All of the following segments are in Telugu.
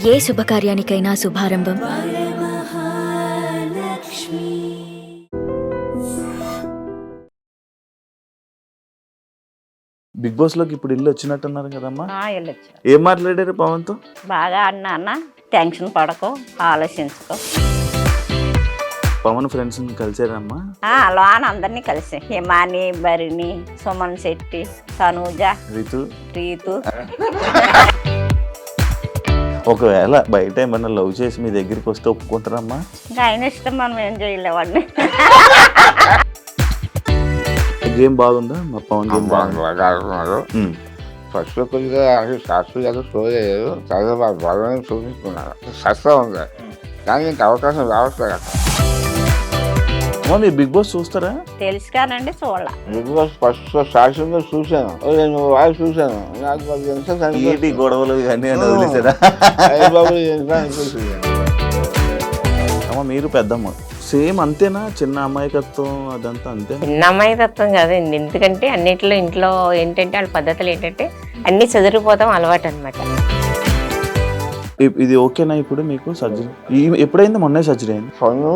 ఏ శుభకార్యానికైనా శుభారంభం బిగ్ బాస్ లోకి ఇప్పుడు ఇల్లు వచ్చినట్టున్నారు కదమ్మా. వెళ్ళొచ్చు. ఏం మాట్లాడారు పవన్ తో? బాగా అన్న టెన్షన్ పడకు, ఆలోచించుకో. పవన్ ఫ్రెండ్స్ కలిసారమ్మా? లోన అందరినీ కలిసి హిమాని, భరిణి, సుమన్ శెట్టి, తనూజ, రీతు. ఒకవేళ బయట ఏమన్నా లవ్ చేసి మీ దగ్గరికి వస్తే ఒప్పుకుంటారమ్మా? ఇంకా ఆయన ఇష్టం, మనం ఏం చేయలేవాడిని. గేమ్ బాగుందా మా పవన్? గేమ్ బాగా ఆడుతున్నారు. ఫస్ట్ కొద్దిగా శాస్త్రి గారు షో చేయలేదు, తర్వాత బలం చూపించుకున్నారు. సస్తా ఉంది కానీ ఇంక అవకాశం రావట్లేదు అక్కడ. మీరు బిగ్ బాస్ చూస్తారా? తెలుసు కానండి, చూడాల. బిగ్ బాస్ ఫస్ట్ స్టార్టింగ్ లో చూశాను, 2 వారాలు చూశాను. నాకు గొడవలు కానీ వదిలేసారా? అనిపిస్తుంది. అమ్మ మీరు పెద్దమ్మ, సేమ్ అంతేనా? చిన్న అమాయకత్వం అదంతా అంతే? చిన్న అమాయకత్వం కాదండి, ఎందుకంటే అన్నింటిలో ఇంట్లో ఏంటంటే వాళ్ళ పద్ధతులు ఏంటంటే అన్ని చదిరిపోతాం అలవాటు అనమాట. ఇది ఓకేనా ఇప్పుడు మీకు? సర్జరీ ఎప్పుడైంది? మొన్నే సర్జరీ అయింది. పన్ను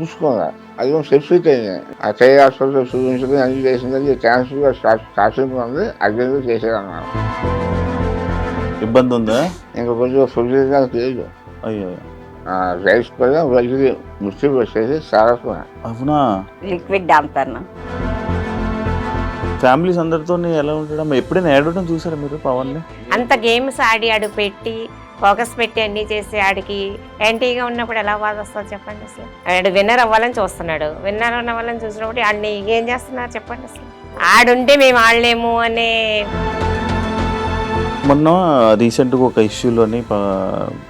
చూసుకున్నా, అది సెప్సిక్ అయింది. ఆ కై హాస్పిటల్ చూపించుకుని అన్ని చేసింది. క్యాన్సర్ స్టార్టింగ్ ఉంది, అర్జెంట్ చేసేదన్నారు. ఇబ్బంది ఉందా? ఇంకా కొంచెం సొల్యూషన్ లేదు. అయ్యో, రైస్ కూడా వెళ్ళి ముస్తి వచ్చేసి సారస్వా. అవునా? లిక్విడ్ అంటాను. ఫ్యామిలీస్ అందరితో ఎలా ఉంటాడమ్మా? ఎప్పుడైనా ఏడవడం చూసారా మీరు పవన్ ని? అంత గేమ్స్ ఆడి ఆడు పెట్టి ఫోకస్ పెట్టి అన్ని చేసి ఆడికి యాంటీగా ఉన్నప్పుడు ఎలా బాధ వస్తుంది చెప్పండి. అసలు ఆడు విన్నర్ అవ్వాలని చూస్తున్నాడు, విన్నర్ అవ్వాలని చూసినప్పుడు ఆడిని ఏం చేస్తున్నారు చెప్పండి. అసలు ఆడుంటే మేము ఆడలేము అనే. మొన్న రీసెంట్గా ఒక ఇష్యూలోని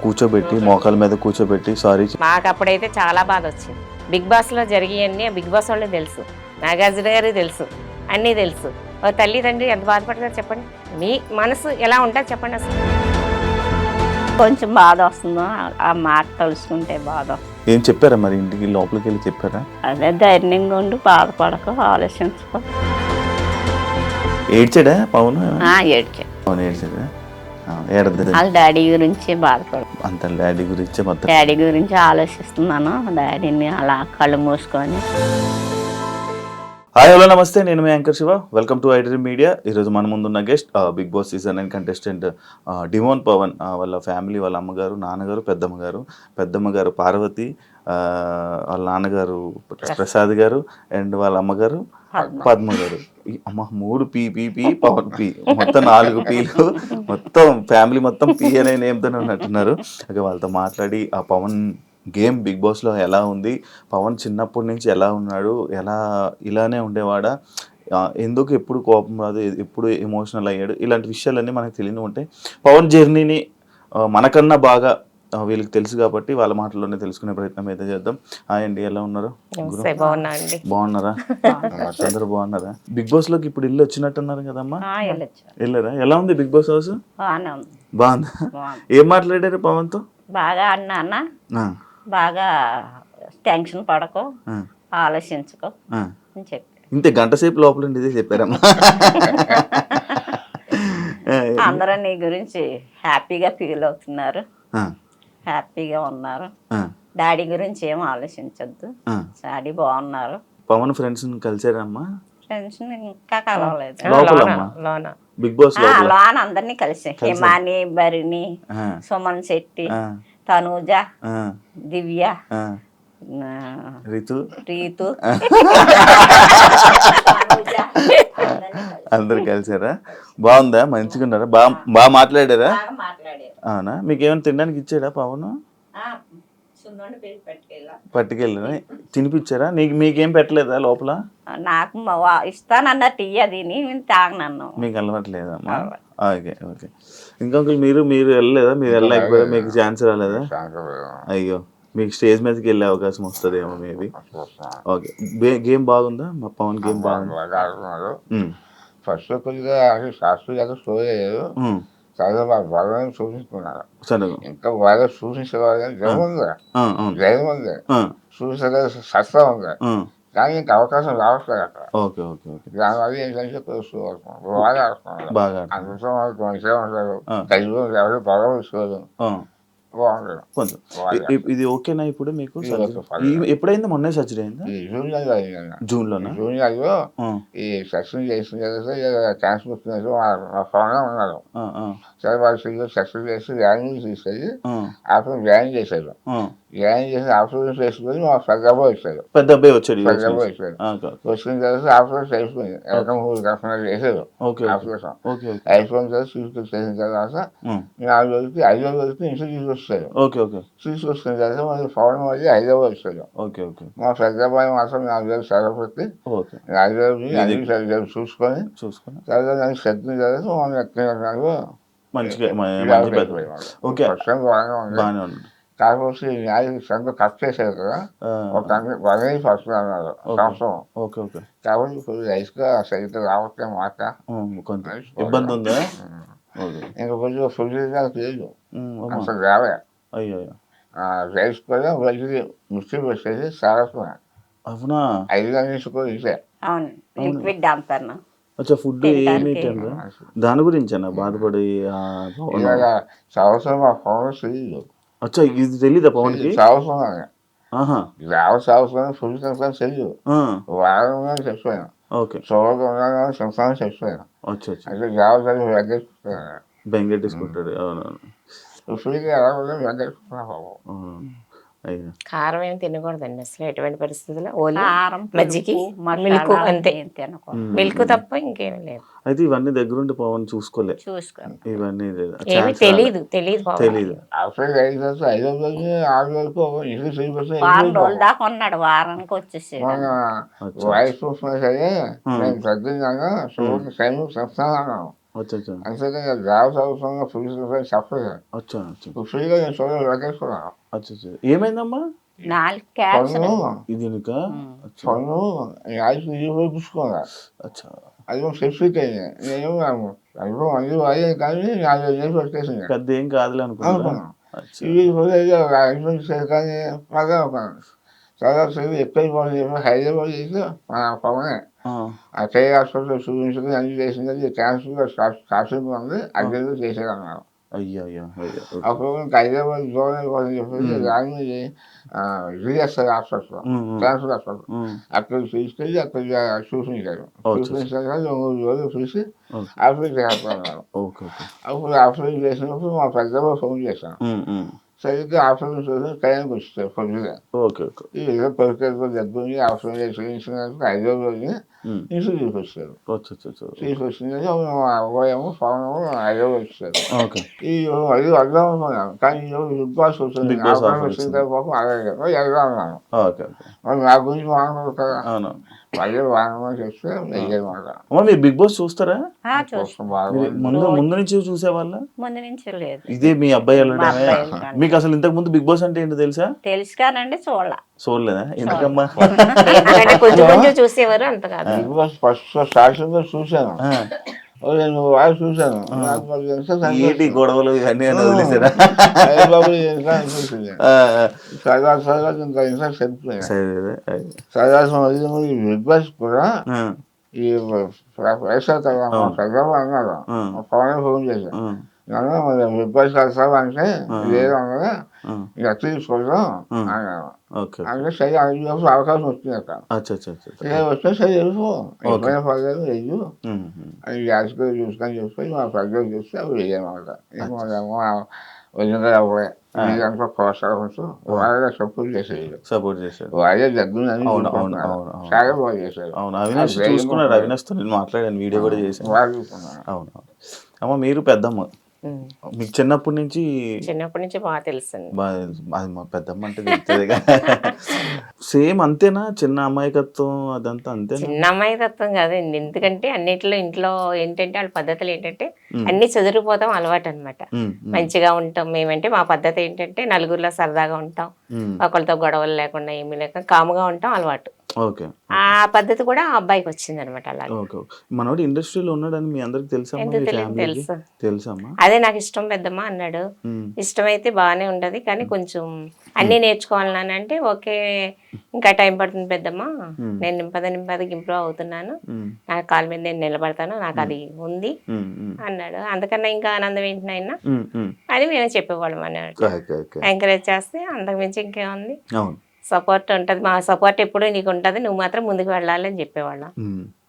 కూర్చోబెట్టి, మోకాల మీద కూర్చోబెట్టి సారీ. మాకు అప్పుడైతే చాలా బాధ వచ్చింది. బిగ్ బాస్లో జరిగాయన్నీ బిగ్ బాస్ వాళ్ళే తెలుసు, నాగార్జున గారికి తెలుసు, అన్నీ తెలుసు. తల్లి తండ్రి ఎంత బాధపడతారు చెప్పండి. మీ మనసు ఎలా ఉంటుంది చెప్పండి. అసలు కొంచెం బాధ వస్తుందో ఆ మాట తలుసుకుంటే బాధ. ఏం చెప్పారా మరి? ఇంటికి లోపలికి వెళ్ళి చెప్పారా? అదే ధైర్యంగా ఉండి బాధపడక, ఆలోచించుకో. ఏడ్చాడా పవన్? ఏడ్చాడు. పవన్ ఏడ్చాడా? వాళ్ళ డాడీ గురించి బాధపడు. అంత డాడీ గురించి మొత్తం డాడీ గురించి ఆలోచిస్తున్నాను. డాడీని అలా కళ్ళు మూసుకొని. హాయ్ హలో నమస్తే, నేను మీ anchor Shiva. Welcome to iDream media. ఈరోజు మన ముందున్న guest Bigg Boss season 9 contestant Demon Pavan. వాళ్ళ ఫ్యామిలీ, వాళ్ళ అమ్మగారు, నాన్నగారు, పెద్దమ్మగారు పార్వతి, వాళ్ళ నాన్నగారు ప్రసాద్ గారు అండ్ వాళ్ళ అమ్మగారు పద్మ గారు. అమ్మ 3 పీ పవన్ పీ, మొత్తం 4 పీలు. మొత్తం ఫ్యామిలీ మొత్తం పీ అనే నేమ్తోనే ఉన్నట్టున్నారు. ఓకే, వాళ్ళతో మాట్లాడి ఆ పవన్ గేమ్ బిగ్ బాస్లో ఎలా ఉంది, పవన్ చిన్నప్పటి నుంచి ఎలా ఉన్నాడు, ఇలానే ఉండేవాడా, ఎందుకు ఎప్పుడు కోపం రాదు, ఎప్పుడు ఎమోషనల్ అయ్యాడు, ఇలాంటి విషయాలన్నీ మనకు తెలియని ఉంటాయి. పవన్ జర్నీని మనకన్నా బాగా వీళ్ళకి తెలుసు కాబట్టి వాళ్ళ మాటల్లోనే తెలుసుకునే ప్రయత్నం అయితే చేద్దాం. హాయ్ అండి, ఎలా ఉన్నారు? బాగున్నారా? అందరూ బాగున్నారా? బిగ్ బాస్ లోకి ఇప్పుడు ఇల్లు వచ్చినట్టున్నారు కదమ్మా, వెళ్ళారా? ఎలా ఉంది బిగ్ బాస్ హౌస్? బాగుందా? ఏం మాట్లాడారు పవన్ తో? బాగా అన్న బాగా టెన్షన్ పడకు, ఆలోచించుకో అని చెప్పి. ఇంతే గంట సేపు లోపల ఇదే చెప్పారమ్మా. అందరూ నీ గురించి హ్యాపీగా ఫీల్ అవుతున్నారు, హ్యాపీగా ఉన్నారు. డాడీ గురించి ఏం ఆలోచించొద్దు, డాడీ బాగున్నారు. పవన్ ఫ్రెండ్స్ కలిసారమ్మా? ఫ్రెండ్స్ ఇంకా కలవలేదు. బిగ్ బాస్ లోన అందరినీ కలిసి హిమాని, భరిణి, సుమన్ శెట్టి, తనూజ, దివ్య, రీతు అందరు కలిసారా? బాగుందా? మంచిగా ఉన్నారా? బాగా మాట్లాడారా? అవునా? మీకు ఏమైనా తినడానికి ఇచ్చాడా పవన్? పట్టుకెళ్ళా తినిపించారా? మీకేం పెట్టలేదా లోపల? నాకు ఇస్తానన్న టీ అది తాగనన్ను. మీకు అలవాట్లేదమ్మా? ఓకే. ఇంకొకరు మీరు వెళ్ళలేదా? మీరు వెళ్ళలేకపోయారా? మీకు ఛాన్స్ రాలేదా? అయ్యో, మీకు స్టేజ్ మీదకి వెళ్ళే అవకాశం వస్తుందేమో మేబీ. ఓకే, గేమ్ బాగుందా మా పవన్? గేమ్ బాగుంది. ఫస్ట్ కొద్దిగా శాస్త్రి గారు షో చేయలేదు, తర్వాత బలం చూపించుకున్నారు. ఇంకా బాగా చూపించేవారు కానీ జగన్ ఉంది చూపించలేదు. సస్తా ఉంది కానీ ఇంకా అవకాశం రావట్లేదు అక్కడ. ఓకే ఓకే ఓకే దానివల్ల ఏంటంటే బాగా ఆడుతున్నారు. బాగా అందులో వాళ్ళు మంచిగా ఉంటారు. ఆ. తెలుగు ఎవరు బాగా తీసుకోదు. ఆ, బాగుంటారు. కొంచెం బాగా. ఇది ఓకేనా ఇప్పుడు మీకు ఇది సర్జరీ? ఓకే, పర్లేదు. ఎప్పుడైంది? మొన్నే సర్జరీ అయిందా? ఈ జూనియర్ అయిందన్న. జూన్లోనా? జూనియర్లో ఆ, ఈ సెక్షన్ చేసిన క్యాన్సర్ వచ్చినట్టు మా ఫోన్లో ఉన్నారు. ఆ, ఆ, సరే వాళ్ళు సెక్షన్ చేసి వ్యాన్ తీసుకెళ్ళి ఆ, ఆఫ్టర్ వ్యాన్ చేశారు. ఆ. వ్యాన్ చేసి ఆఫ్టర్ చేసుకొని మా పెద్దబాబు వచ్చారు. పెద్ద అబ్బాయి వచ్చాడు US పెద్దబాబు నుంచి. వచ్చారు. ఆ, ఓకే వచ్చిన తర్వాత ఆఫ్టర్ అయిపోయింది. ఎక్కడ 3 గంటలు చేశారు okay okay operation. Okay okay అయిపోయిన తర్వాత తీసుకొచ్చేసిన తర్వాత ఉమ్, 4 రోజులకి 5వ రోజుకి ఇంటికి తీసుకొస్తారు. ఓకే ఓకే తీసుకొచ్చిన తర్వాత మళ్ళీ ఫోన్ మళ్ళీ హైదరాబాద్ వచ్చారు. ఓకే ఓకే మా పెద్దబాయి మాత్రం 4 రోజులు సెలవు పెట్టి ఓకే 4 రోజులు అన్ని సరిగ్గా చూసుకొని చూసుకున్నా తర్వాత దాన్ని సర్దిన తర్వాత మనం ఎక్కడ మంచిగా మంచి పెద్ద ఓకే బాగానే ఉంది. బాగానే ఉంది. కాకపోతే ఈ న్యాయం సంత కట్ చేశారు కదా, ఆ, ఒక 1 ఫస్ట్ అన్నారు సంవత్సరం. ఓకే ఓకే కాబట్టి కొంచెం రైస్గా సరిగ్గా రావట్లే మాట. కొంచెం ఇబ్బంది ఉందా? ఓకే ఇంకా కొంచెం ఫుడ్ లేదు అమ్మా. అసలు రావే. అయ్యో అయ్యో. రైస్ కూడా వెళ్ళి మిక్సీ పెట్టేసి సారస్వా అవునా? 5 గంటలు కూడా ఇచ్చే. అవును, లిక్విడ్ డాంపర్ను. అచ్చా, ఫుడ్ ఏమి తినరా? దాని గురించేనా బాధపడి? పవన్ ఇలాగ సంవత్సరం మా ఫోన్ తెలియదు. అచ్చా, ఇది తెలీదా పవన్కి? సంవత్సరం ఆహా, సంవత్సరం ఫుడ్ సంవత్సరం తెలియదు. ఆ, వారంగా చచ్చిపోయాను. ఓకే. చోటు ఉన్నాను సంవత్సరం చచ్చిపోయాను. అచ్చా అచ్చా, అంటే జాగ్రత్తగా వెగ్గేసుకున్నాను. బెంగెట్టేసుకుంటాడు. అవునవును ఫ్రీగా ఎలా ఉందో వెగ్గేసుకున్నాను. అవునవును. అయ్యో. కారం ఏమి తినకూడదండి అసలు ఎటువంటి పరిస్థితుల్లో. ఓన్లీ కారం, మజ్జిగి, పులుపు, మిల్క్ మసాలా అంతే. ఏం తినకూడదు. మిల్క్ తప్ప ఇంకేమీ లేదు. అయితే ఇవన్నీ దగ్గరుండి పవన్ చూసుకోలే చూసుకోండి. ఇవన్నీ ఏమి తెలీదు పవన్. తెలీదు. అసలు 5 రోజులు 5 రోజులు 6 వరకు ఇంటికి తిరిగి వారం రోజుల దాకా ఉన్నాడు, వారానికి వచ్చేసి మన వాయిస్ చూసినా సరే నేను పెద్దగా చూడండి సైన్ చెప్తాను. అచ్చా అచ్చా అంతేకాని జాబ్స్ అవసరంగా ఫ్రీ చెప్పలేదు. అచ్చా అచ్చా ఫ్రీగా నేను చూడలేదు వెగ్గేసుకున్నాను. అచ్చా అచ్చా. ఏమైందమ్మా? 4 క్యాన్సర్. పన్ను ఇది వెనుక? అచ్చా పన్ను యాక్చువల్ ఇది చూపించుకున్నా. అచ్చా. అది సెఫిక్ అయింది. నేను అనుభవం అన్ని వాయి కానీ 4 నెలలు పెట్టేసింది. పెద్ద ఏం కాదులే అనుకున్నా. అనుకున్నాను అచ్చా. ఇవి కూడా కానీ బాగా చాలా ఎక్కువైపోయింది. హైదరాబాద్ చేసి మన పవనే ఆ, ఆ చేయి హాస్పిటల్ చూపించుకుని అన్ని చేసింది. క్యాన్సర్ స్టార్టింగ్ ఉంది, అది చేసేది అన్నారు. అయ్యో అయ్యో అయ్యో. ఓకే. అప్పుడు హైదరాబాద్ దూరం అయిపోతుంది చెప్పేసి దాన్ని జిఎస్ఐ హాస్పిటల్ క్యాన్సర్ హాస్పిటల్ అక్కడికి తీసుకెళ్ళి అక్కడ చూపించారు. చూపించాక 3 రోజులు చూసి ఓకే ఆపరేషన్ చేస్తున్నారు. Okay okay. అప్పుడు ఆపరేషన్ చేసినప్పుడు మా పెద్దమ్మ ఫోన్ చేశాను. సరిగ్గా ఆపరేషన్ చూసి టైంకి వచ్చారు పొద్దుగా. Okay okay. ఈ ఏదో పరిస్థితుల్లో దెబ్బని ఆపరేషన్ చేయించినందుకు 5వ రోజుని ఇంటికి తీసుకొచ్చారు. అచ్చా అచ్చా అచ్చా. తీసుకొచ్చింది అబ్బాయేమో పవనేమో 5వ వచ్చారు. ఓకే. ఈ అది అర్థం అనుకున్నాను కానీ ఈరోజు బిగ్ బాస్ వచ్చింది. బిగ్ బాస్ ఆపరేషన్ ఆఫర్ వచ్చిన వచ్చింది. తర్వాత అలాగే వెళ్దాం అన్నాను. Okay okay. మరి నా గురించి వాడకూడదు కదా, అవును. మళ్ళీ వాడమని చెప్తే నెయ్యమాట అమ్మ, మీరు బిగ్ బాస్ చూస్తారా? కోసం మీరు బాగా ముందు నుంచి చూసేవాళ్ళ? ముందు నుంచి లేదు. ఇదే మీ అబ్బాయి మా వెళ్ళడమే? అబ్బాయి వెళ్ళడం. మీకు అసలు ఇంతకు ముందు బిగ్ బాస్ అంటే ఏంటో తెలుసా? తెలుసు కానండి, చూడలేదా? ఎందుకమ్మా? ఎందుకంటే కొంచెం కొంచెం చూసేవారు, అంత కాదు. బిగ్ బాస్ ఫస్ట్ స్టార్టింగ్ చూశాను. ఆ, నేను వాడు చూశాను. నాకు మరి ఎంత ఏంటి సంతోషం. గొడవలు ఇవన్నీ అని వదిలేసారా? అయ్య బాబు ఎంత అనిపించింది. ఆ, ఆ. సరదా ఇంకా ఇంకా చనిపోయాను. సరే అదే. సరదా బిగ్ బాస్ కూడా ఆ, ఈ వైఎస్ఆర్ తర్వాత పెద్దమ్మ అన్నారు. పవన్ ఫోన్ చేశాను. ఆ, నన్ను మరి బిగ్ బాస్ వెళ్తావా అంటే లేదు అన్నది, ఆ. ఇక తీసుకుందాం అన్నాను. ఓకే. అంటే సరే అడిగినప్పుడు అవకాశం వచ్చింది అక్కడ. అచ్చా అచ్చా అచ్చా. ఇక వస్తే సరే వెళ్ళిపో, ఎప్పుడైనా పర్లేదు వెయ్యు ఉమ్, అని గ్యాస్కి చూసుకొని చెప్పి మా పెద్దలు చూస్తే అవి వేయమాట. ఏమో వచ్చిన అవ్వే మీదంతా ప్రోత్సాహంతో వాళ్ళే సపోర్ట్ చేసేది. సపోర్ట్ చేశారు. వాళ్ళే దగ్గర అవును అవును అవును అవును. చాలా బాగా చేశారు. అవును, అవినాష్ చూసుకున్నాడు. అవినాష్తో నేను మాట్లాడాను, వీడియో కూడా చేశాను. బాగా చూసుకున్నాను. అవును అవును. అమ్మ, మీరు పెద్దమ్మ, ఉమ్. మీకు చిన్నప్పటి నుంచి చిన్నప్పటి నుంచి బాగా తెలుసండి. బాగా అది మా పెద్దమ్మ అంటే తెలుస్తుంది. సేమ్ అంతేనా? చిన్న అమాయకత్వం అదంతా అంతేనా? చిన్న అమ్మాయి తత్వం కాదండి. ఎందుకంటే అన్నిట్లో ఇంట్లో ఏంటంటే వాళ్ళ పద్ధతులు ఏంటంటే అన్ని చదువుకుపోతాం అలవాటు అనమాట. మంచిగా ఉంటాం మేమంటే. మా పద్ధతి ఏంటంటే నలుగురిలో సరదాగా ఉంటాం, ఒకరితో గొడవలు లేకుండా ఏమీ లేక కాముగా ఉంటాం అలవాటు. ఓకే ఆ పద్ధతి కూడా ఆ అబ్బాయికి వచ్చింది అనమాట. అలాగే ఓకే మనోడు ఇండస్ట్రీలో ఉన్నాడని మీ అందరికి తెలుసమ్మా, ఎందుకు మీ తెలియదు, ఫ్యామిలీకి తెలుసు. తెలుసమ్మా? అదే నాకు ఇష్టం పెద్దమ్మ అన్నాడు. ఇష్టమైతే బాగానే ఉంటది కానీ కొంచెం అన్నీ నేర్చుకోవాలని అంటే ఓకే ఇంకా టైం పడుతుంది పెద్దమ్మ, నేను నింపదకి ఇంప్రూవ్ అవుతున్నాను, నా కాళ్ళ మీద నేను నిలబడతాను, నాకు అది ఉంది అన్నాడు. అందుకన్నా ఇంకా ఆనందం ఏంటి నాయన అని మేము చెప్పేవాళ్ళం అన్నాడు. ఎంకరేజ్ చేస్తే అంతకు మించి ఇంకేముంది, సపోర్ట్ ఉంటది, మా సపోర్ట్ ఎప్పుడు నీకు ఉంటది, నువ్వు మాత్రం ముందుకు వెళ్ళాలి అని చెప్పేవాళ్ళం.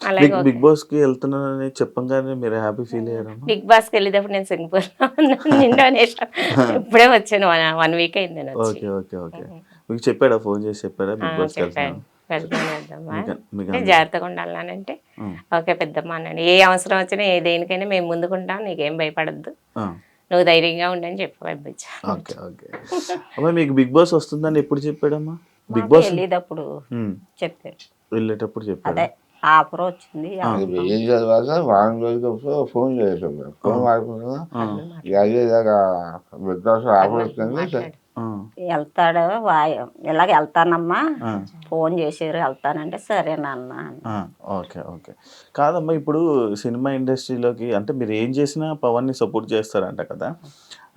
అలాగే బిగ్ బాస్ కి వెళ్తున్నానని చెప్పంగానే మీరు హ్యాపీ ఫీల్ అయ్యారా? బిగ్ బాస్ కి వెళ్ళేటప్పుడు నేను సింగపూర్ ఇండోనేషియా ఇప్పుడే వచ్చాను, 1 వీక్ అయింది నేను వచ్చి. ఓకే ఓకే ఓకే మీకు చెప్పాడా, ఫోన్ చేసి చెప్పాడా బిగ్ బాస్ కి వెళ్తున్నాను? అంటే జాగ్రత్తగా ఉండాలంటే ఓకే పెద్దమ్మ అన్నాడు. ఏ అవసరం వచ్చినా ఏ దేనికైనా మేము ముందుకుంటాం, నీకేం భయపడద్దు, నువ్వు ధైర్యంగా ఉండని చెప్పి పంపించా. ఓకే ఓకే అమ్మా మీకు బిగ్ బాస్ వస్తుందని ఎప్పుడు చెప్పాడమ్మా? బిగ్ బాస్ వెళ్ళేటప్పుడు చెప్పాడు, వెళ్ళేటప్పుడు చెప్పాడు. ఆఫర్ వచ్చింది ఏం తర్వాత వారం రోజులప్పుడు ఫోన్ చేసాడు. ఫోన్ మాట్లాడుకున్నా బిగ్ బాస్ ఆఫర్ వచ్చింది, వెళ్తాడు ఇలాగ వెళ్తానమ్మా, ఫోన్ చేసారు వెళ్తానంటే సరేనన్నా. ఓకే ఓకే కాదమ్మా ఇప్పుడు సినిమా ఇండస్ట్రీలోకి అంటే మీరు ఏం చేసినా పవన్ని సపోర్ట్ చేస్తారంట కదా,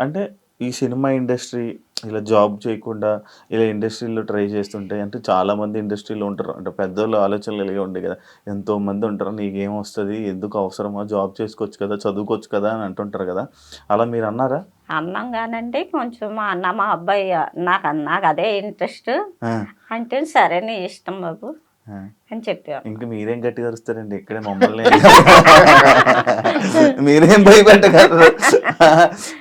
అంటే ఈ సినిమా ఇండస్ట్రీ ఇలా జాబ్ చేయకుండా ఇలా ఇండస్ట్రీలో ట్రై చేస్తుంటే అంటే చాలామంది ఇండస్ట్రీలో ఉంటారు, అంటే పెద్దోళ్ళు ఆలోచనలు కలిగి ఉండే కదా, ఎంతోమంది ఉంటారు, నీకేం వస్తుంది, ఎందుకు అవసరమా, జాబ్ చేసుకోవచ్చు కదా, చదువుకోవచ్చు కదా అని అంటుంటారు కదా, అలా మీరు అన్నారా? అన్నాం కానండి కొంచెం అన్న మా అబ్బాయి నాకు అదే ఇంట్రెస్ట్ అంటే సరే నీ ఇష్టం బాబు అని చెప్పారు. ఇంకా మీరేం గట్టిగా అరుస్తారండి, ఇక్కడే మమ్మల్ని మీరేం భయపెట్టగలరు,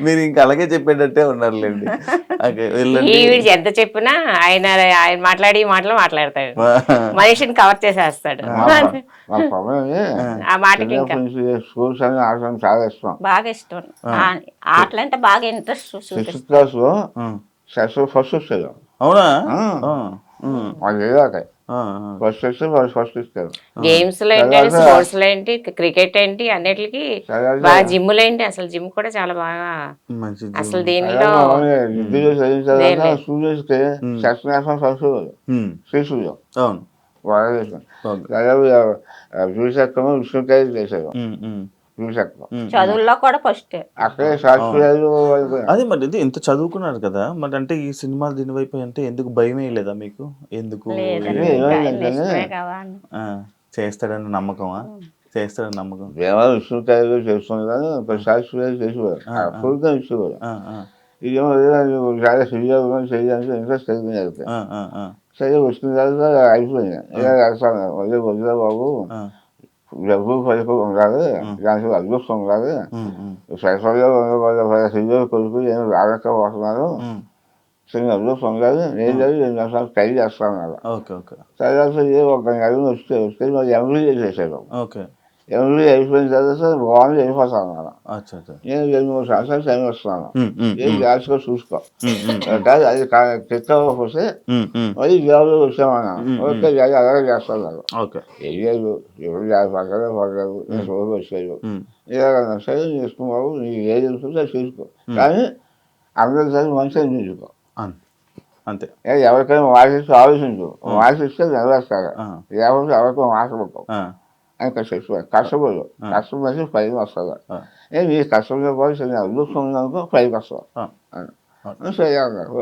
మీరు ఇంకా అలాగే చెప్పేటట్టే ఉన్నారులేండి. ఎంత చెప్పినా ఆయన మాట్లాడి మాటలు మాట్లాడతాడు, మనిషిని కవర్ చేసేస్తాడు. ఆ మాటకి ఇంకా స్కూల్స్ అని ఆడటం చాలా ఇష్టం, బాగా ఇష్టం, ఆటలంటే బాగా ఇంట్రెస్ట్. 6th క్లాస్ లో ఫస్ట్ వచ్చాడు. అవునా? వాళ్ళు ఏదో ఫస్ట్ వస్తే ఫస్ట్ ఇస్తారు. గేమ్స్ లో ఏంటి, స్పోర్ట్స్ లో ఏంటి, క్రికెట్ ఏంటి, అన్నిటికి బాగా జిమ్ లో ఏంటి, అసలు జిమ్ కూడా చాలా బాగా అసలు దీనిలో విష్ణుకాయ చేశారు. చదువుల్లో కూడా ఫస్ట్ అక్కడే సాక్షులు. అదే మరి ఇది ఇంత చదువుకున్నారు కదా, మరి అంటే ఈ సినిమా దీని వైపు అంటే ఎందుకు భయమే లేదా మీకు? ఎందుకు చేస్తాడని నమ్మకమా? చేస్తాడని నమ్మకం దేవాలయం విష్ణుకాయలు చేస్తుంది కానీ సాక్షులు చేసేవారు, పూర్తిగా ఇచ్చేవారు. ఇదేమో చాలా చేయాలని చేయడానికి ఇంట్రెస్ట్ కలిగింది. సరే వచ్చిన తర్వాత అయిపోయింది, ఇలా రాస్తాను వదిలే బాబు, డబ్బు పైపు ఉండాలి, దానికి అదృష్టం ఉండాలి, సైఫర్లో కొడుకు నేను రాలేకపోతున్నాను, చిన్న అదృష్టం ఉండాలి, నేను 2 నిమిషాలు ట్రై చేస్తాను. తర్వాత ఒక నెల వస్తే మరి ఎంబీఏ చేశాను. ఎంబీఏ అయిపోయిన తర్వాత బాగుంది వెళ్ళిపోతాను అన్నమాట. నేను 2-3 సంవత్సరాలు టైం వస్తున్నాను, ఏం జాగ్రత్తగా చూసుకో, అది చెక్ అవ్వకపోతే మరి జాబ్లో వచ్చామన్నాను. ఓకే అలాగే చేస్తాను. వెళ్ళారు ఎవరు పక్కనే పడ్డారు, నేను రోజు వచ్చారు, ఇలాగన్నా సరే చేసుకున్నావు, నీకు ఏది తెలుస్తుందో చూసుకో, కానీ అందరిసారి మంచిగా చూసుకో అంతే. ఎవరికైనా వాసిస్తూ ఆలోచించు, వాసిస్తే నెరవేరుతారు, లేకపోతే ఎవరికైనా వాసపడతావు అని కష్టపడు, కష్టపడి పైకి వస్తుంది. నీ కష్టంతో పాటు చిన్న అదృష్టం ఉందనుకో పైకి వస్తావు.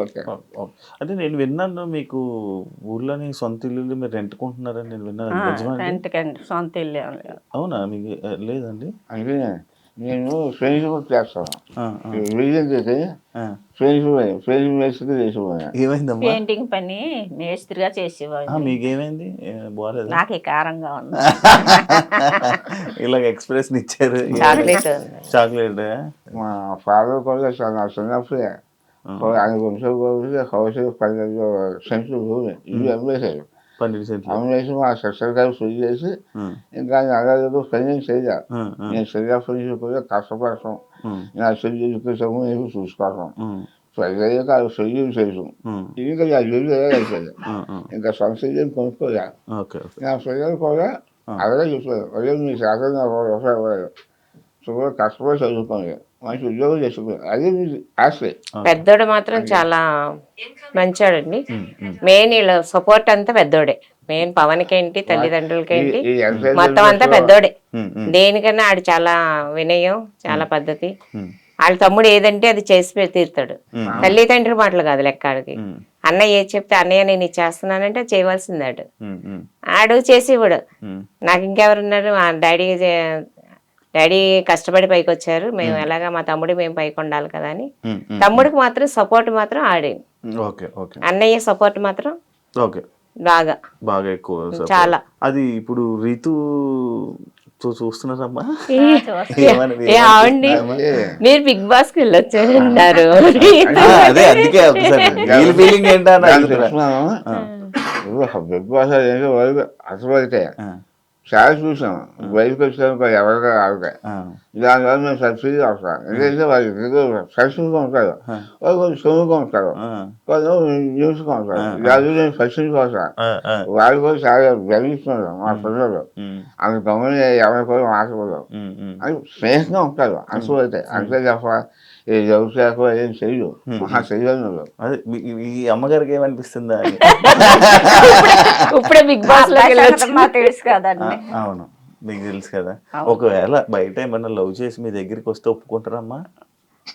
ఓకే అంటే నేను విన్నాను మీకు ఊర్లోని సొంత ఇల్లు మీరు రెంట్కుంటున్నారని నేను విన్నాను. సొంత ఇల్లు అవునా? మీకు లేదండి? అంటే నేను ఫ్రెండ్షిప్ చేస్తాను, ఫ్రెండ్షిప్ చేసిపోయాను. ఏమైందమ్మా? పెయింటింగ్ పని మేస్త్రిగా చేసేవాడు. మీకేమైంది? బాగాలేదు, నాకు కారంగా ఉంది. ఇలాగ ఎక్స్ప్రెషన్ ఇచ్చారు. చాక్లెట్ మా ఫాదర్ కూడా చిన్నప్పుడే ఆయన కొంచెం హౌస్ 12 సెంట్లు భూమి ఇల్లు అమ్మేశారు. 12 సెంట్లు అమ్మేసి మా సిస్టర్ గారు ఫ్రీ చేసి ఇంకా అలాగే పెళ్లి చేయాలి. నేను చిన్నప్పటి నుంచి కూడా కష్టపడతాం, నా చెల్లి ఎడ్యుకేషన్ నేను చూసుకోవటం, పెళ్ళయ్యాక అది చెల్లి చేసాం, ఇంకా నా చెల్లి అయిపోయింది, ఇంకా సొంత చెల్లిని కొనుక్కోలే. నా పిల్లలు కూడా అలాగే చెప్పారు, అదే మీ శాతం నాకు ఉపయోగపడదు, కష్టపడి చదువుకోండి, మంచి ఉద్యోగం చేసుకున్నాను, అది మీ ఆస్తి. పెద్దోడు మాత్రం చాలా మంచోడండి, మెయిన్ వీళ్ళ సపోర్ట్ అంతా పెద్దోడే. మెయిన్ పవన్కి ఏంటి తల్లిదండ్రులకి ఏంటి ఈ exercise మొత్తం అంతా లో పెద్దోడే. ఉమ్, ఉమ్, దేనికన్నా ఆడు చాలా వినయం, చాలా పద్ధతి. ఉమ్, వాళ్ళ తమ్ముడు ఏదంటే అది చేసి తీరుతాడు. ఉమ్, తల్లిదండ్రుల మాటలు కాదు లెక్క ఆడికి. ఉమ్, అన్నయ్య ఏది చెప్తే అన్నయ్య నేను ఇది చేస్తున్నానంటే చేయవలసింది ఆడు. ఉమ్, ఉమ్, ఆడు చేసేవాడు. ఉమ్, నాకు ఇంకెవరున్నారు, మా డాడీ కష్టపడి పైకి వచ్చారు, మేము ఎలాగా మా తమ్ముడు మేము పైకి ఉండాలి కదా అని. ఉమ్, ఉమ్. తమ్ముడికి మాత్రం సపోర్ట్ మాత్రం ఆడే. ఓకే ఓకే అన్నయ్య సపోర్ట్ మాత్రం ఓకే బాగా బాగా ఎక్కువ support. చాలా. అది ఇప్పుడు రీతు చూస్తున్నారమ్మా చూస్తా. ఏ ఆవండి, మీరు బిగ్ బాస్ కి వెళ్ళొచ్చారన్నారు. అదే అందుకే ఒకసారి ఫీలింగ్ ఏంటా అని దాన్ని అడుగుతున్నా. చెప్తున్నాను. బిగ్ బాస్ ఏంటో వాళ్ళు అసలు అయితే ఆ, చాలా చూసాం. బయటకు వచ్చాక ఎవరిగా ఆవిడ ఆ, దానివల్ల మేము సబ్సిడీ అవసరం. ఎందుకంటే వాళ్ళు సబ్సిడీగా ఉంటారు, వాళ్ళు కొంచెం సొమ్ముగా ఉంటారు, ఆ, వాళ్ళు న్యూస్గా ఉంటారు. దాని నేను సబ్సిడీ అవసరం. ఆ, ఆ, వాళ్ళు కూడా చాలా గర్విస్తున్నారు మా పిల్లలు. ఉమ్, అంత గమని ఎవరి కూడా మాట్లాడరు ఉమ్, ఉమ్, అని స్నేహంగా ఉంటారు. అసలు అయితే అంతే తప్ప ఈ వ్యవసాయం ఏం చెయ్యు, మహా చెయ్యను. అదే ఈ అమ్మగారికి ఏమనిపిస్తుందా అని. ఇప్పుడే బిగ్ బాస్ లోకి వెళ్ళొచ్చు. మాకు తెలుసు కదండి. అవును మీకు తెలుసు కదా. ఒకవేళ బయట ఏమన్నా లవ్ చేసి మీ దగ్గరికి వస్తే ఒప్పుకుంటారమ్మా?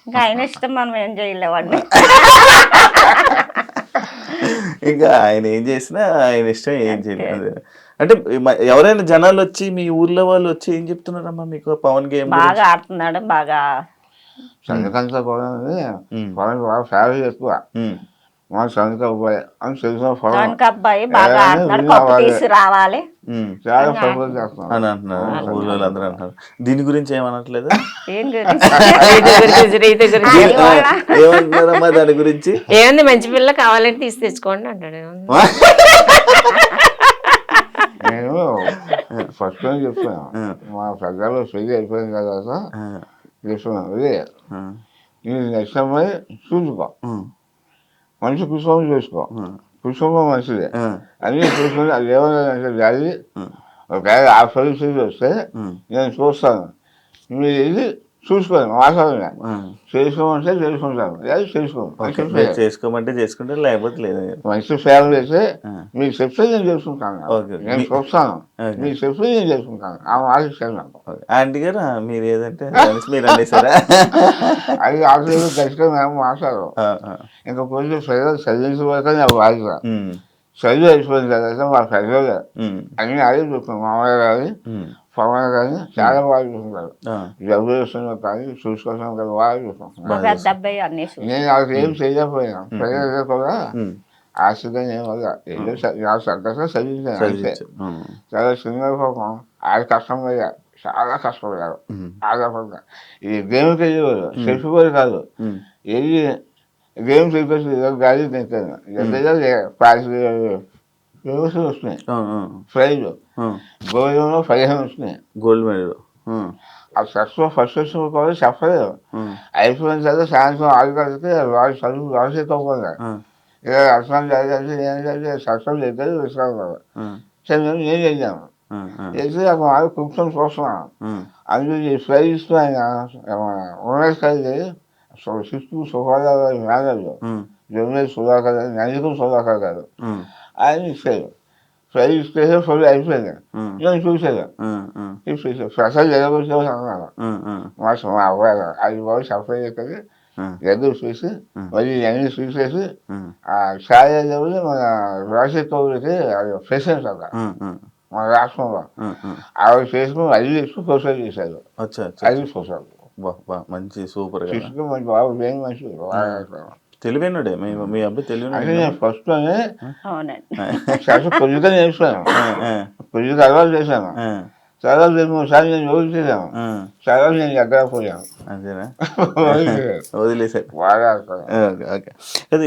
ఇంకా ఆయన ఇష్టం, మనం ఏం చేయలేవండి. ఇంకా ఆయన ఏం చేసినా ఆయన ఇష్టం, ఏం చేయలేదు. అంటే ఎవరైనా జనాలు వచ్చి మీ ఊర్లో వాళ్ళు వచ్చి ఏం చెప్తున్నారమ్మా మీకు పవన్ గేమ్? బాగా ఆడుతున్నాడు, బాగా చంద్రకాంత కూడా పొలం బాగా ఫ్యామిలీ ఎక్కువ. మా చంద్రక అబ్బాయి అని తెలిసిన పొలం దానికి అబ్బాయి బాగా ఆడుతున్నాడు, కప్పు తీసి రావాలి చాలా సపోర్ట్ చేస్తున్నాం అని అంటున్నారు ఊర్లో అందరూ అంటున్నారు. దీని గురించి ఏమనట్లేదు? ఏం గురించి రీతి గురించి ఏమంటున్నారమ్మా దాని గురించి? ఏముంది, మంచి పిల్ల కావాలంటే తీసి తెచ్చుకోండి అంటాడు. నేను ఫస్ట్ టైం చెప్తాను. మా పెద్దలు పెళ్లి అయిపోయిన తర్వాత చెప్తున్నాను, అదే నేను నెక్స్ట్ అమ్మాయి చూసుకో, మంచి కుటుంబం చేసుకో, కుటుంబం మంచిదే అన్నీ చూసుకొని అది ఏమన్నా జాలి ఒకవేళ ఆ పరిస్థితి వస్తే నేను చూస్తాను, మీరు ఇది చూసుకోండి, మాట్లాడండి, చేసుకోమంటే చేసుకుంటాను, లేదు చేసుకోండి, చేసుకోమంటే చేసుకుంటే లేకపోతే లేదు. మంచి ఫ్యామిలీ అయితే మీకు చెప్తే నేను చేసుకుంటాను, నేను చూస్తాను, మీకు చెప్తే నేను చేసుకుంటాను, ఆ ఆలోచన నాకు. ఆంటీ గారు మీరు ఏదంటే మీరు అనేసారా? అది ఆలోచన ఖచ్చితంగా మేము మాట్లాడరు. ఇంకా కొంచెం ప్రజలు చదివించబోతే నాకు బాధ్యత. చదువు అయిపోయిన తర్వాత మా ప్రజలు అన్ని అదే చూస్తున్నాం. మామయ్య కానీ పవన్ కానీ చాలా బాగా చూస్తున్నారు. డబ్బులు ఇస్తున్నారు కానీ చూసుకోవడం కదా బాగా చూస్తున్నాం. పెద్ద అబ్బాయి అన్ని నేను వాళ్ళకి ఏం చేయలేకపోయినా ప్రజలు కూడా ఆశగా నేను ఏదో సంతోషంగా చదివించాను అంతే. చాలా చిన్న పాపం ఆడ కష్టమయ్యా, చాలా కష్టపడ్డారు. ఆధారపడ్డా ఈ గేమ్కి వెళ్ళేవారు, చెప్పుకోరు కాదు, ఏది గేమ్ చెప్పేసి గాలి తింటాను ఫేమస్ వస్తున్నాయి. ప్రైజ్ గోల్డ్లో 15 వస్తున్నాయి, గోల్డ్ మెడల్. ఆ ఫస్ట్ వచ్చిన కూడా చెప్పలేదు. అయిపోయిన తర్వాత సాయంత్రం 6 గంటలకి వాళ్ళు చదువు రాసేకపోగా ఇక అర్థం జరిగింది. ఏంటంటే సక్సెస్ అయితే విశ్రాంతి సరే నేను చేశాను. చేసి అక్కడ వాళ్ళు కూర్చొని చూస్తున్నాను. అందులో ఈ ప్రైజ్ ఇస్తూ ఆయన ఉన్నది కలిగి శిస్తు సుఖాలు మేనేజర్ జొన్నది సుధాకర్ గారు, నందికం సుధాకర్ గారు ఆయన ఇచ్చారు. ప్రైజ్ ఇస్తే ఫుల్ అయిపోయింది. నేను చూసాను, స్పెషల్ జరగవచ్చు అన్నాను. మా అబ్బాయి అది బాబు సప్లై చేస్తుంది, ఎదురు చూసి మళ్ళీ అన్ని చూసేసి ఆ ఛాయ మన రాజశేఖర్ కౌరుకి అది ప్రెసిడెంట్ అక్కడ మన రాష్ట్రంలో ఆవిడ చేసుకుని అది చేసుకుని ప్రొసైడ్ చేశారు. అది ప్రొసైడ్ మంచి సూపర్ మంచి బాబు ఏం మంచి తెలివైనడే మీ అబ్బాయి తెలివైన. నేను ఫస్ట్ లోనే కొద్దిగా నేర్చుకున్నాను, కొద్దిగా అలవాటు చేశాను. చాలా 2-3 నేను యోగి చేశాను, చాలా నేను ఎక్కడ పోయాను. అంతేనా? వదిలేసారు బాగా.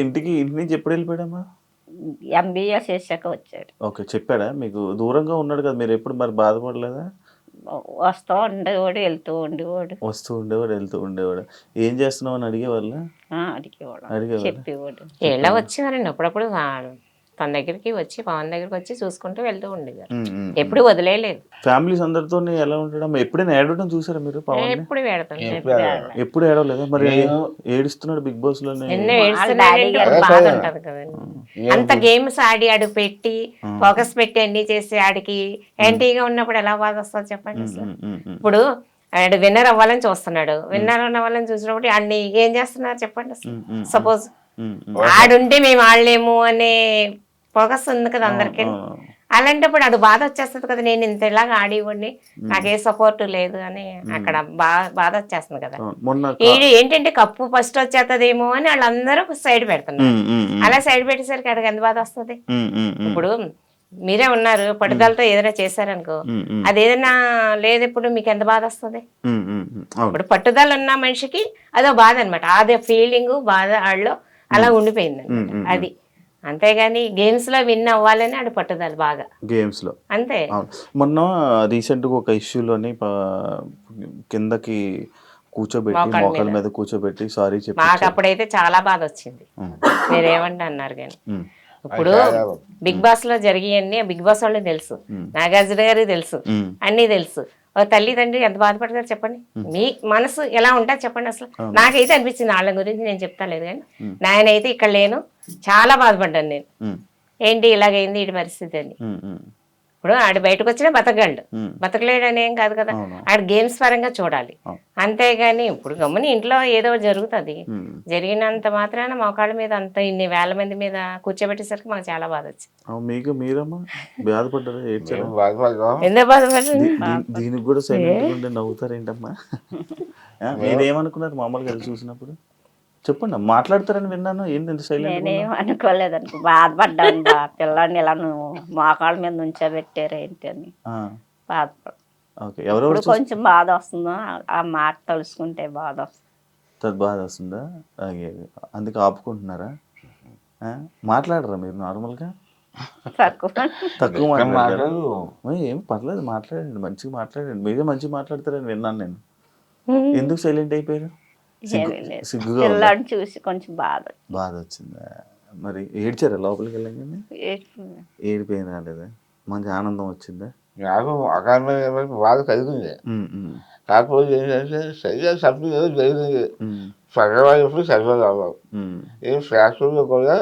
ఇంటి నుంచి ఎప్పుడు వెళ్ళిపోయాడమ్మా? MBA చేశాక వచ్చాడు. ఓకే, చెప్పాడా మీకు? దూరంగా ఉన్నాడు కదా, మీరు ఎప్పుడు మరి బాధపడలేదా? వస్తూ ఉండేవాడు, వెళ్తూ ఉండేవాడు, వస్తూ ఉండేవాడు వెళ్తూ ఉండేవాడు. ఏం చేస్తున్నావు అని అడిగేవాళ్ళ? అడిగేవాడు, చెప్పేవాడు. ఎలా వచ్చేవారండి అప్పుడప్పుడు తన దగ్గరికి వచ్చి పవన్ దగ్గరికి వచ్చి చూసుకుంటూ వెళ్తూ ఉండేవారు. ఎప్పుడు వదిలేయలేదు. ఫ్యామిలీస్ అందరితో ఎలా ఉంటాడు? ఎప్పుడైనా ఏడవడం చూసారా మీరు పవన్? ఎప్పుడు పెడతాం. ఎప్పుడు ఏడవలేదా? మరి ఏడుస్తున్నాడు బిగ్ బాస్ లోనే. ఎన్నో ఏడుస్తున్నాడంటే ఒక బాధ ఉంటది కదండి. అంత గేమ్స్ ఆడి ఆడు పెట్టి ఫోకస్ పెట్టి అన్ని చేసి ఆడికి యాంటీగా ఉన్నప్పుడు ఎలా బాధ వస్తుంది చెప్పండి అసలు. ఇప్పుడు ఆడు విన్నర్ అవ్వాలని చూస్తున్నాడు. విన్నర్ అవ్వాలని చూసినప్పుడు అన్ని ఏం చేస్తున్నారు చెప్పండి అసలు. సపోజ్ ఆడుంటే మేము ఆడలేము అనే ఫోకస్ ఉంది కదా అందరికి. అలాంటప్పుడు అది బాధ వచ్చేస్తుంది కదా, నేను ఇంత ఇలాగా ఆడివ్వండి నాకే సపోర్ట్ లేదు అని అక్కడ బాధ వచ్చేస్తుంది కదా. ఏంటంటే కప్పు ఫస్ట్ వచ్చేస్తుందేమో అని వాళ్ళందరూ సైడ్ పెడుతున్నారు. అలా సైడ్ పెట్టేసరికి అక్కడికి ఎంత బాధ వస్తుంది. ఇప్పుడు మీరే ఉన్నారు, పట్టుదలతో ఏదైనా చేశారనుకో, అది ఏదైనా లేదు ఇప్పుడు మీకు ఎంత బాధ వస్తుంది. ఇప్పుడు పట్టుదల ఉన్న మనిషికి అదో బాధ అనమాట. అదే ఫీలింగ్ బాధ ఆడలో అలా ఉండిపోయింది అది. అంతేగాని గేమ్స్ లో విన్ అవ్వాలని ఆడు పట్టుదల బాగా గేమ్స్ లో అంతే. మొన్న రీసెంట్ గా ఒక ఇష్యూలోని కిందకి కూర్చోబెట్టి మోకాళ్ళ మీద కూర్చోబెట్టి సారీ చెప్పి మాకు అప్పుడైతే చాలా బాధ వచ్చింది. మీరేమంటే అన్నారు కానీ ఇప్పుడు బిగ్ బాస్ లో జరిగాయన్నీ బిగ్ బాస్ వాళ్ళకి తెలుసు, నాగార్జున గారికి తెలుసు, అన్ని తెలుసు. తల్లిదండ్రి ఎంత బాధపడతారు చెప్పండి. మీ మనసు ఎలా ఉంటుంది చెప్పండి అసలు. నాకైతే అనిపించింది, వాళ్ళ గురించి నేను చెప్తా లేదు కానీ నాయనైతే ఇక్కడ లేను, చాలా బాధపడ్డాను నేను. ఏంటి ఇలాగైంది ఈ పరిస్థితి అని. ఇప్పుడు ఆడు బయటకు వచ్చినా బతకగలడు, బతకలేడు అని ఏం కాదు కదా. ఆడు గేమ్స్ పరంగా చూడాలి అంతేగాని ఇప్పుడు గమ్ముని ఇంట్లో ఏదో జరుగుతుంది. జరిగినంత మాత్రాన మోకాళ్ళ మీద అంత ఇన్ని వేల మంది మీద కూర్చోబెట్టేసరికి మాకు చాలా బాధ వచ్చింది. మీకు మీరమ్మా బాధపడ్డారు? ఎందుకు బాధపడ్డారు? దీనికి కూడా సైలెంట్ నవ్వుతారు ఏంటమ్మా? మీరేమనుకున్నారు మామూలుగా చూసినప్పుడు? చెప్పండి, మాట్లాడతారని విన్నాను. ఏంటి సైలెంట్? నేనేం అనుకోలేదనుకో, బాధపడ్డాను. పిల్లాడిని ఇలా నువ్వు మోకాళ్ళ మీద నుంచోబెట్టారు ఏంటి అని బాధపడు. కొంచెం బాధ వస్తుందో ఆ మాట తలుసుకుంటే బాధ వస్తుంది. బాధ వస్తుందా? అందుకే ఆపుకుంటున్నారా? మాట్లాడరా మీరు నార్మల్గా? తక్కువ మాట్లాడారు. ఏం పర్లేదు, మాట్లాడండి, మంచిగా మాట్లాడండి. మీరే మంచిగా మాట్లాడతారని విన్నాను నేను. ఎందుకు సైలెంట్ అయిపోయారు? సిగ్గుగా చూసి కొంచెం బాధ వచ్చిందా? మరి ఏడ్చారా లోపలికి వెళ్ళగానే? ఏడిపోయిన రాలేదా? మంచి ఆనందం వచ్చిందా? నాకు అకారణమైన బాధ కలిగింది. కాకపోతే ఏంటంటే సరిగా సభ్యులు ఏదో జరిగింది. సగవాళ్ళు ఎప్పుడు సగవాళ్ళు అవ్వవు. ఏం శాస్త్రంలో కూడా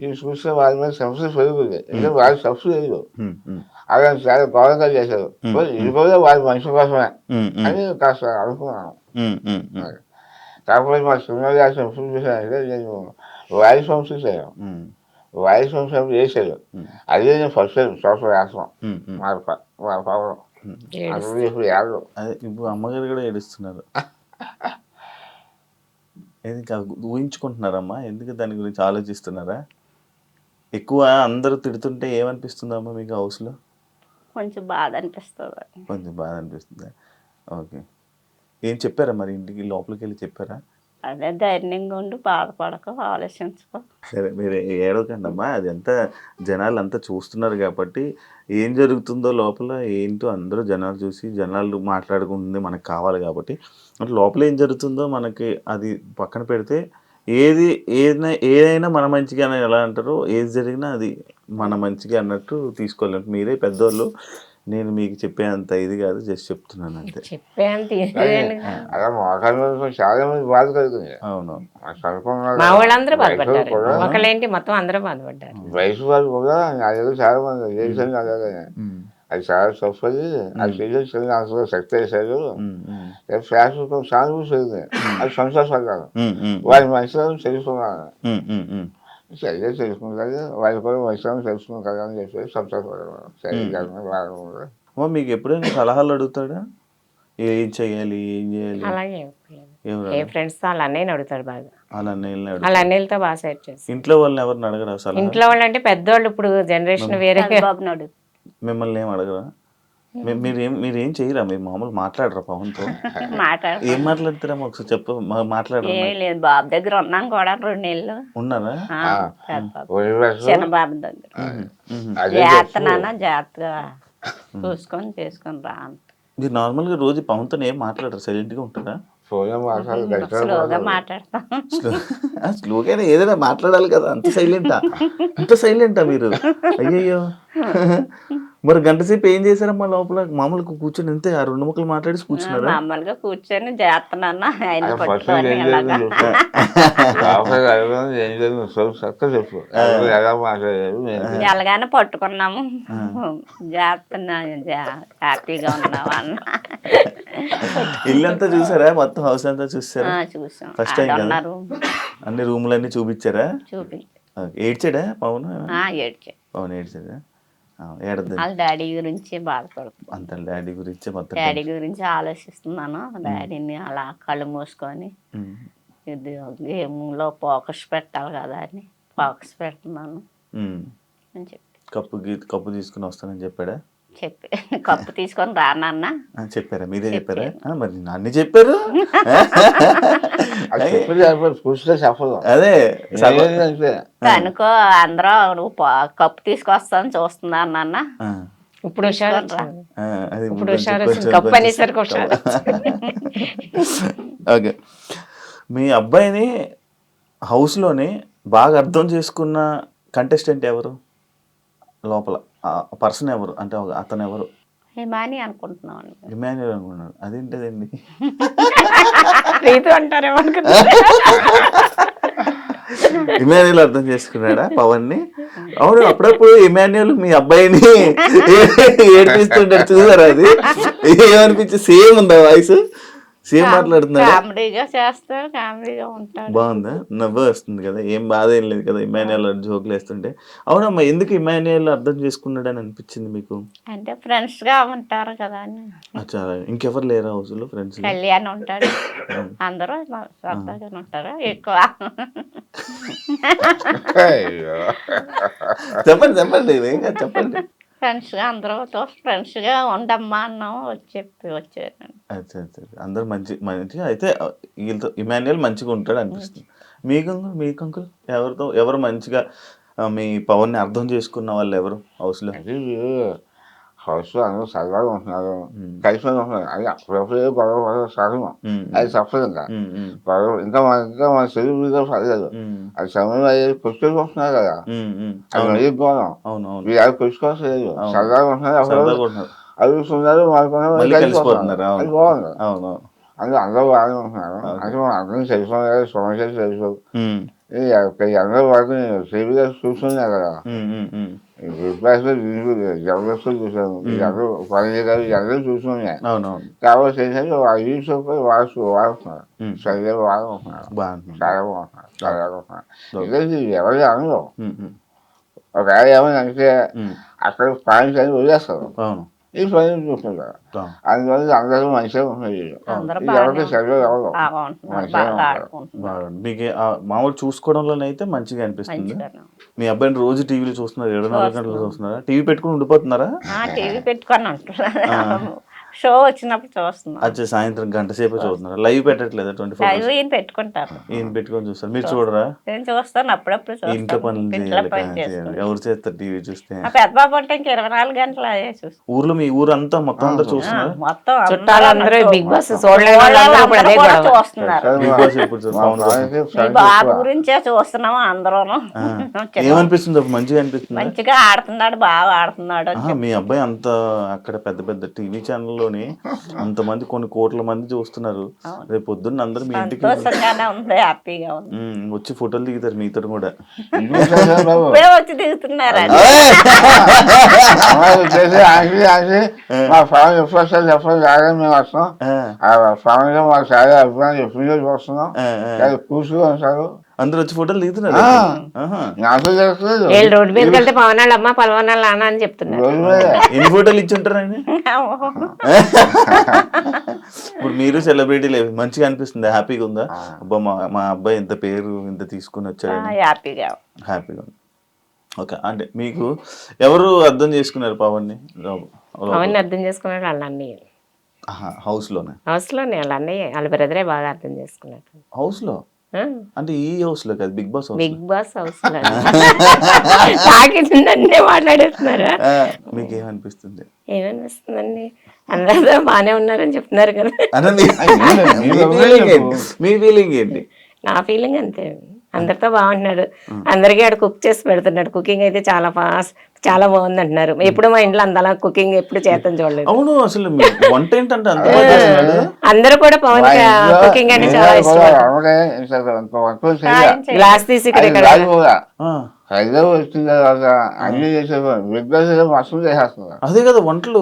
ఇవి చూస్తే వాళ్ళ మీద సమస్య పెరుగుతుంది. ఎందుకంటే వాళ్ళ సమస్య లేదు, అలా చాలా గౌరవంగా చేశారు. ఇది కూడా వాళ్ళ మనిషి కోసమే అని కాస్త అనుకున్నాను. కాకపోతే మా సినిమా చేసిన ఎప్పుడు చూసానంటే నేను వాయిస్ హోమ్స్ చూసాను. వాయిస్ హోమ్స్ ఎప్పుడు చేశారు. అదే నేను ఫస్ట్ టైం సోషల్ వేస్తాం మా పవన్. ఇప్పుడు ఏడు ఇప్పుడు అమ్మగారు కూడా ఏడుస్తున్నారు. ఊహించుకుంటున్నారమ్మా? ఎందుకు దాని గురించి ఆలోచిస్తున్నారా? ఎక్కువ అందరూ తిడుతుంటే ఏమనిపిస్తుందమ్మా మీకు హౌస్లో? కొంచెం బాధ అనిపిస్తుంది. కొంచెం బాధ అనిపిస్తుందా? ఓకే. ఏం చెప్పారా మరి ఇంటికి లోపలికి వెళ్ళి చెప్పారా? అదే ధైర్యంగా ఉండి బాధపడక ఆలోచించుకో. సరే మీరు ఏడవకండి అమ్మా, అది అంతా జనాలు అంతా చూస్తున్నారు కాబట్టి ఏం జరుగుతుందో లోపల ఏంటో అందరూ జనాలు చూసి జనాలు మాట్లాడుకుంటుంది మనకు కావాలి కాబట్టి అంటే లోపల ఏం జరుగుతుందో మనకి అది పక్కన పెడితే ఏదైనా మన మంచిగా అని ఎలా అంటారో ఏది జరిగినా అది మన మంచిగా అన్నట్టు తీసుకోవాలి. మీరే పెద్దోళ్ళు, నేను మీకు చెప్పేంత ఇది కాదు, జస్ట్ చెప్తున్నాను అంతే. అలా మోకాళ్ళ చాలా మంది బాధ కలుగుతుంది. అవును, మా వాళ్ళందరూ బాధపడ్డారు. ఒకళ్ళేంటి మొత్తం అందరూ బాధపడ్డారు. వయసు వాళ్ళు కూడా అదేదో చాలా మంది చేశాను అలాగే. అది చాలా తప్పది. అది చేసేసి అందులో శక్తి వేశారు. ఫ్యాషన్ సానుభూతి జరిగింది. అది సంతోషపడ్డాను. వారి మనుషులను తెలుసుకున్నాను. సరిగ్గా తెలుసుకుంటారు, వాళ్ళు కూడా మనుషులను తెలుసుకుంటారు అని చెప్పి సంతోషపడ్డాను. సరిగ్గా మీకు ఎప్పుడైనా సలహాలు అడుగుతాడా? ఏం చెయ్యాలి, ఏం చేయాలి? అలాగే ఏ ఫ్రెండ్స్ తో వాళ్ళ అన్నయ్యని అడుగుతాడు బాగా. వాళ్ళ అన్నయ్యలతో బాగా సెట్ చేసి. ఇంట్లో వాళ్ళని ఎవరిని అడగరా సలహా? ఇంట్లో వాళ్ళు అంటే పెద్దవాళ్ళు, ఇప్పుడు జనరేషన్ వేరే. మిమ్మల్ని ఏం అడగరా? మీరేం చేయరా? మీరు మామూలు మాట్లాడరా పవన్తో? ఏం మాట్లాడతారమ్మా ఒకసారి చెప్పు. మాట్లాడరా? బాబు దగ్గర ఉన్నాం కూడా 2 నెలలు ఉన్నారా? చిన్న బాబు దగ్గర. జాగ్రత్త జాగ్రత్తగా చూసుకొని చేసుకొని రా. మీరు నార్మల్గా రోజు పవన్తో ఏం మాట్లాడరు? సైలెంట్గా ఉంటారా? ఫోన్ మాట్లాడాలి స్లోగా మాట్లాడతాం. స్లోగానే ఏదైనా మాట్లాడాలి కదా, అంత సైలెంటా మీరు? అయ్యయ్యో. మరి గంట సేపు ఏం చేశారమ్మా లోపల? మామూలుగా కూర్చొని అంతే ఆ 2 ముక్కలు మాట్లాడి కూర్చున్నారా? మామూలుగా కూర్చొని చేస్తున్నాను ఆయన ఫస్ట్ పట్టుకొని ఏం ఇలాగా. చెప్పు ఎలా మాట్లాడారు ఎలాగానే పట్టుకున్నాము, చేస్తున్నా, హ్యాపీగా ఉన్నావా అన్న. ఇల్లంతా చూసారా? మొత్తం హౌస్ అంతా చూసారా? చూసాం. ఫస్ట్ టైం కదా? ఉన్నారు, అన్ని రూములన్నీ చూపించారా? చూపి ఏడ్చాడా పవన్? ఏడ్చా. పవన్ ఏడ్చాడా? ఏడద్దు. వాళ్ళ డాడీ గురించి బాధపడుతుంది. అంత డాడీ గురించి మొత్తం డాడీ గురించి ఆలోచిస్తున్నాను. డాడీని అలా కళ్ళు మూసుకొని ఇది గేమ్లో ఫోకస్ పెట్టాలి కదా అని ఫోకస్ పెడుతున్నాను అని చెప్పి కప్పు తీసుకుని వస్తానని చెప్పాడా? చెప్పి కప్పు తీసుకొని రానన్నా చెప్పారా? మీరే చెప్పారా? మరి అన్ని చెప్పారు. అదే అనుకో అందరూ నువ్వు కప్పు తీసుకొస్తాను చూస్తున్నాను అన్న. ఇప్పుడు హుషారు వచ్చింది. ఇప్పుడు హుషారు వచ్చింది. కప్పు అనేసరికి హుషారు. ఓకే. మీ అబ్బాయిని హౌస్లోని బాగా అర్థం చేసుకున్న కంటెస్టెంట్ ఎవరు? లోపల పర్సన్ ఎవరు? అంటే అతను ఎవరు? హిమాని అనుకుంటున్నాను. ఇమాన్యుయల్ అనుకున్నాడు. అదేంటదండి? రీతు అంటారేమో అనుకున్నా. ఇమాన్యుయల్ అర్థం చేసుకున్నాడా పవన్ ని? అవును, అప్పుడప్పుడు ఇమాన్యుయల్ మీ అబ్బాయిని ఏడిపిస్తుంటాడు, చూసారా? అది ఏమనిపించి సేమ్ ఉందా వాయిస్? సేమ్ మాట్లాడుతున్నాడు. కామెడీగా చేస్తాడు, కామెడీగా ఉంటాడు. బాగుందా? నవ్వు వస్తుంది కదా, ఏం బాధ ఏం లేదు కదా ఇమాన్యుయల్ జోకులు వేస్తుంటే? అవునమ్మా, ఎందుకు ఇమాన్యుయల్ అర్థం చేసుకున్నాడు అని అనిపించింది మీకు? అంటే ఫ్రెండ్స్ గా ఉంటారు కదా అని. అచ్చా, ఇంకెవరు లేరా హౌస్ లో ఫ్రెండ్స్? కళ్యాణ్ ఉంటాడు, అందరూ సరదాగా ఉంటారు ఎక్కువ. చెప్పండి చెప్పండి, ఏం కాదు చెప్పండి. ఫ్రెండ్స్ గా అందరితో ఫ్రెండ్స్ గా ఉండమ్మా అన్నాము, వచ్చారు. అచ్చా అచ్చా, అందరు మంచిగా అయితే వీళ్ళతో ఇమాన్యుయల్ మంచిగా ఉంటాడు అనిపిస్తుంది. మీకు అంకుల్ ఎవరు మంచిగా మీ పవన్ ని అర్థం చేసుకున్న వాళ్ళు ఎవరు హౌస్ లో? హౌస్ లో అందరూ సరదాగా ఉంటున్నారు, కలిసి ఉంటున్నారు. అది అప్పుడప్పుడు గొడవ సహజం, అది తప్పదు. గొడవ ఇంకా మన తెలుగు మీద పడలేదు. అది సమయం అయ్యేది కొట్టుకొని వస్తున్నారు కదా, అది మరీ ఘోరం. మీరు అది కొట్టుకోవట్లేదు, సరదాగా ఉంటున్నారు, అడుగుతున్నారు, కలిసిపోతున్నారు. అది బాగుంది. అందరూ బాగానే ఉంటున్నారు. అంటే మనం అందరం తెలుసుకోవాలి, సమస్యలు తెలుసు. అందరూ వాటిని టీవీగా చూస్తున్నారు కదా, జబర్దస్త్ చూసాను, అందరూ పని గారు అందరూ చూస్తున్నాయి. కాబట్టి ఏంటంటే వాడుతున్నారు, సరిగ్గా వాడుకుంటున్నారు, చాలా బాగుంటున్నారు, చాలా బాగుంటున్నారు. ఇది ఎవరి అనలో ఒకవేళ ఏమైనా అంటే అక్కడ పాయింట్స్ అని వదిలేస్తారు, ఈ పని చూస్తుంటారు. అందువల్ల అందరూ మంచిగా ఉంటున్నారు. ఎవరికి సరిగ్గా ఎవరు మీకు మామూలు చూసుకోవడంలోనైతే మంచిగా అనిపిస్తుంది. మీ అబ్బాయిని రోజు టీవీలో చూస్తున్నారు, 24 గంటలు చూస్తున్నారా? టీవీ పెట్టుకుని ఉండిపోతున్నారా? టీవీ పెట్టుకొని అంటున్నారు, షో వచ్చినప్పుడు చూస్తున్నాం. అచ్చా, సాయంత్రం గంట సేపు చూస్తున్నారా? లైవ్ పెట్టట్లేదా? 24 ఈయన పెట్టుకుంటారు, ఈయన పెట్టుకొని చూస్తారు, మీరు చూడరా? నేను చూస్తాను అప్పుడప్పుడు. ఇంట్లో పనులు చేయాలి, ఎవరు చేస్తారు టీవీ చూస్తే? పెద్ద బాబు అంటే ఇంక 24 గంటలు అదే చూస్తాను. ఊర్లో మీ ఊరంతా మొత్తం అందరూ చూస్తున్నారు, మొత్తం చుట్టాలందరూ బిగ్ బాస్ చూస్తున్నారు. బిగ్ బాస్ ఎప్పుడు చూస్తారు? బాబు గురించే చూస్తున్నాము అందరూ. ఏమనిపిస్తుంది? మంచిగా అనిపిస్తుంది, మంచిగా ఆడుతున్నాడు, బాగా ఆడుతున్నాడు. మీ అబ్బాయి అంత అక్కడ పెద్ద పెద్ద టీవీ ఛానల్లోని అంతమంది కొన్ని కోట్ల మంది చూస్తున్నారు. రేపు పొద్దున్న అందరూ మీ ఇంటికి హ్యాపీగా ఉంది, వచ్చి ఫోటోలు దిగుతారు మీతో కూడా. వచ్చి దిగుతున్నారు. మా ఫ్యామిలీ ఎప్పుడు వస్తారు చెప్పండి, మేము వస్తాం. ఫ్యామిలీలో మాకు చాలా అభిప్రాయం ఎప్పుడు చూస్తున్నాం, కూర్చుని ఉంటారు, అందరూ వచ్చి ఫోటోలు దిగుతున్నారు. రోడ్డు మీదకి వెళ్తే పవన్ వాళ్ళ అమ్మ పలవన్ వాళ్ళ నాన్న అని చెప్తున్నారు. ఎన్ని ఫోటోలు ఇచ్చి ఉంటారండి? ఇప్పుడు మీరు సెలబ్రిటీలు మంచిగా అనిపిస్తుంది, హ్యాపీగా ఉందా? అబ్బా మా అబ్బాయి ఇంత పేరు ఇంత తీసుకుని వచ్చాడు, హ్యాపీగా ఉంది. ఓకే, అంటే మీకు ఎవరు అర్థం చేసుకున్నారు పవన్ ని? పవన్ అర్థం చేసుకున్నాడు వాళ్ళ అన్నయ్య. హౌస్ లోనే వాళ్ళ అన్నయ్య వాళ్ళ బ్రదరే బాగా అర్థం చేసుకున్నాడు. హౌస్ లో అంటే ఈ హౌస్ లో కాదు, Bigg Boss house Bigg Boss house నన్నే మాట్లాడేస్తున్నారా? మీకేమనిపిస్తుంది? ఏమనిపిస్తుందండి, అందరూ బాగానే ఉన్నారని చెప్తున్నారు కదా. మీ ఫీలింగ్ ఏంటి? నా ఫీలింగ్ అంతే, అందరితో బాగుంటున్నాడు. అందరికీ ఆడ కుక్ చేసి పెడుతున్నాడు. కుకింగ్ అయితే చాలా ఫాస్ట్, చాలా బాగుంది అంటున్నారు. ఎప్పుడు మా ఇంట్లో అంతలా కుకింగ్ ఎప్పుడు చేతం చూడలేదు. అవును, అసలు వంట ఏంటంటే అంత బాగా చేస్తున్నాడు. అందరూ కూడా పవన్ కుకింగ్ అంటే చాలా ఇష్టం. గ్లాస్ తీసి ఇక్కడ హైదరాబాద్ వచ్చిన తర్వాత అన్ని చేసేవాడు. బిగ్ బాస్ మస్తు చేసేస్తున్నారు. అదే కదా వంటలు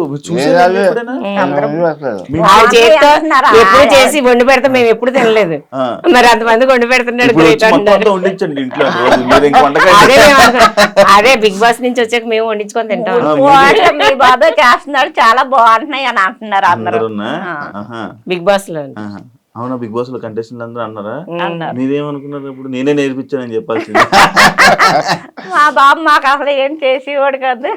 ఎప్పుడు చేసి వండి పెడతా, మేము ఎప్పుడు తినలేదు. మరి అంతమంది వండి పెడుతున్నాడు, గ్రేట్ అంటారు. అదే బిగ్ బాస్ నుంచి వచ్చాక మేము వండించుకొని తింటాం. మీ బాబాయ్ చేస్తున్నాడు, చాలా బాగుంటున్నాయి అని అంటున్నారు అందరూ బిగ్ బాస్ లో. అవునా, బిగ్ బాస్ లో కంటెస్టెంట్ అందరూ అన్నారా? మీరేమనుకున్నారు? ఇప్పుడు నేనే నేర్పించానని చెప్పాల్సింది. మా బాబు మాకు అసలు ఏం చేసేవాడు కాదు,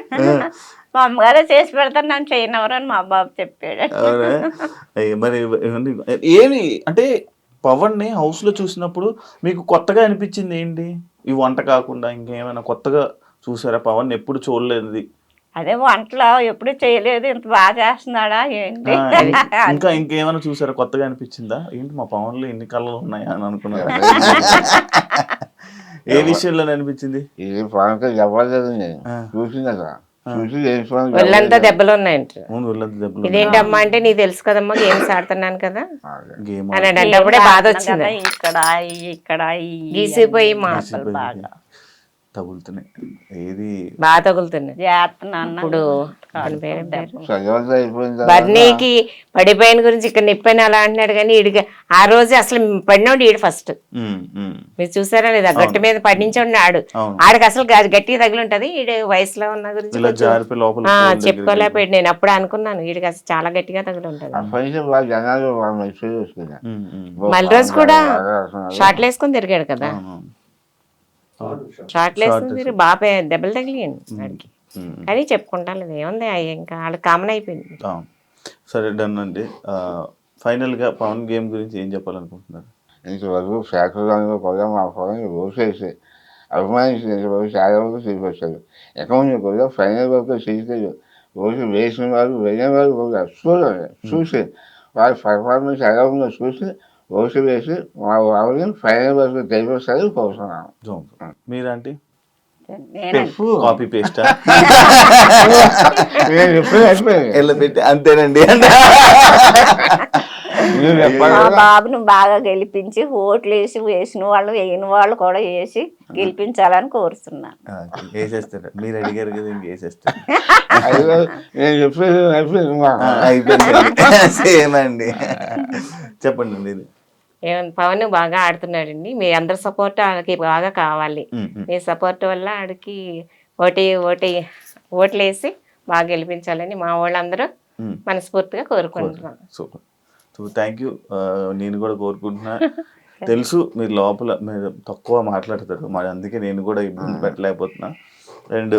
మా అమ్మగారే చేసి పెడతాను, నన్ను చేయనవరు అని మా బాబు చెప్పాడు. అవునా? మరి ఏమి అంటే పవన్ ని హౌస్ లో చూసినప్పుడు మీకు కొత్తగా అనిపించింది ఏంటి? ఈ వంట కాకుండా ఇంకేమైనా కొత్తగా చూసారా? పవన్ ఎప్పుడు చూడలేదు, అదే వంటలో ఎప్పుడు చేయలేదు, ఇంత బాగా చేస్తున్నాడా ఏంటి? ఇంకా ఇంకేమైనా చూసారా? కొత్తగా అనిపించిందా? ఏంటి మా పవన్ లో ఎన్ని కళలు ఉన్నాయా అని అనుకున్నారు? ఏ విషయంలో అనిపించింది? ఇది పవన్ చెప్పలేదు, నేను చూసిందా చూసి ఒళ్ళంతా దెబ్బలు ఉన్నాయంట. దెబ్బలు ఇదేంటమ్మా అంటే, నీకు తెలుసు కదమ్మా గేమ్స్ ఆడుతున్నాను కదా గేమ్ అని అంటే బాధ వచ్చింది. ఇక్కడ గీసిపోయి మాటలు బాగా తగులుతున్నాయి, ఏది బాగా తగులుతున్నాయి. ఇప్పుడు బర్నీకి పడిపోయిన గురించి ఇక్కడ నిప్పని అలా అంటున్నాడు, కానీ ఈడికి ఆ రోజు అసలు పడినోడు ఈడు ఫస్ట్. మీరు చూసారా లేదా? గట్టి మీద పడించండి ఆడు, ఆడికి అసలు గట్టిగా తగిలి ఉంటది. ఈడు వయసులో ఉన్న గురించి చెప్పుకోలేకపోయాడు. నేను అప్పుడే అనుకున్నాను, ఈడికి అసలు చాలా గట్టిగా తగిలి ఉంటది. మళ్ళీ రోజు కూడా షార్ట్లు వేసుకొని తిరిగాడు కదా, షార్ట్లు వేసుకొని తిరిగి బాగా దెబ్బలు తగిలియండి వాడికి. కానీ చెప్పుకుంటాను లేదు, ఏముంది ఇంకా వాళ్ళకి కామన్ అయిపోయింది. సరే, డన్ అండి. ఫైనల్ గా పవన్ గేమ్ గురించి ఏం చెప్పాలనుకుంటున్నారు? ఇంతవరకు శాఖలో కూడా మా పవన్ రోజు అభిమానించిన చాలా వరకు తీసుకొచ్చారు. అకౌంట్ కూడా ఫైనల్ వరకు తీసుకెళ్ళి రోజు వేసిన వాళ్ళు వెళ్ళిన వాళ్ళు కూడా చూసి వాళ్ళ పర్ఫార్మెన్స్ ఎలా ఉందో చూసి ఓటు వేసి మా వాళ్ళని ఫైనల్ వరకు తెలిపేస్తారు కోరుతున్నాను. మీరంటే కాపీ పేస్ట్ పెట్టి అంతేనండి. మా బాబును బాగా గెలిపించి ఓట్లు వేసిన వాళ్ళు వేయని వాళ్ళు కూడా వేసి గెలిపించాలని కోరుతున్నాను. వేసేస్తారు, మీరు అడిగారు కదా, ఇంక వేసేస్తారు. సేమండి, చెప్పండి. ఇది పవన్ బాగా ఆడుతున్నాడండి, మీ అందరి సపోర్ట్ ఆడికి బాగా కావాలి. మీ సపోర్ట్ వల్ల ఆడికి ఓట్లు వేసి బాగా గెలిపించాలని మా వాళ్ళందరూ మనస్ఫూర్తిగా కోరుకుంటున్నాను. Super, thank you. నేను కూడా కోరుకుంటున్నా. తెలుసు మీరు లోపల మీరు తక్కువ మాట్లాడతారు, మరి అందుకే నేను కూడా ఇబ్బంది పెట్టలేకపోతున్నా. అండ్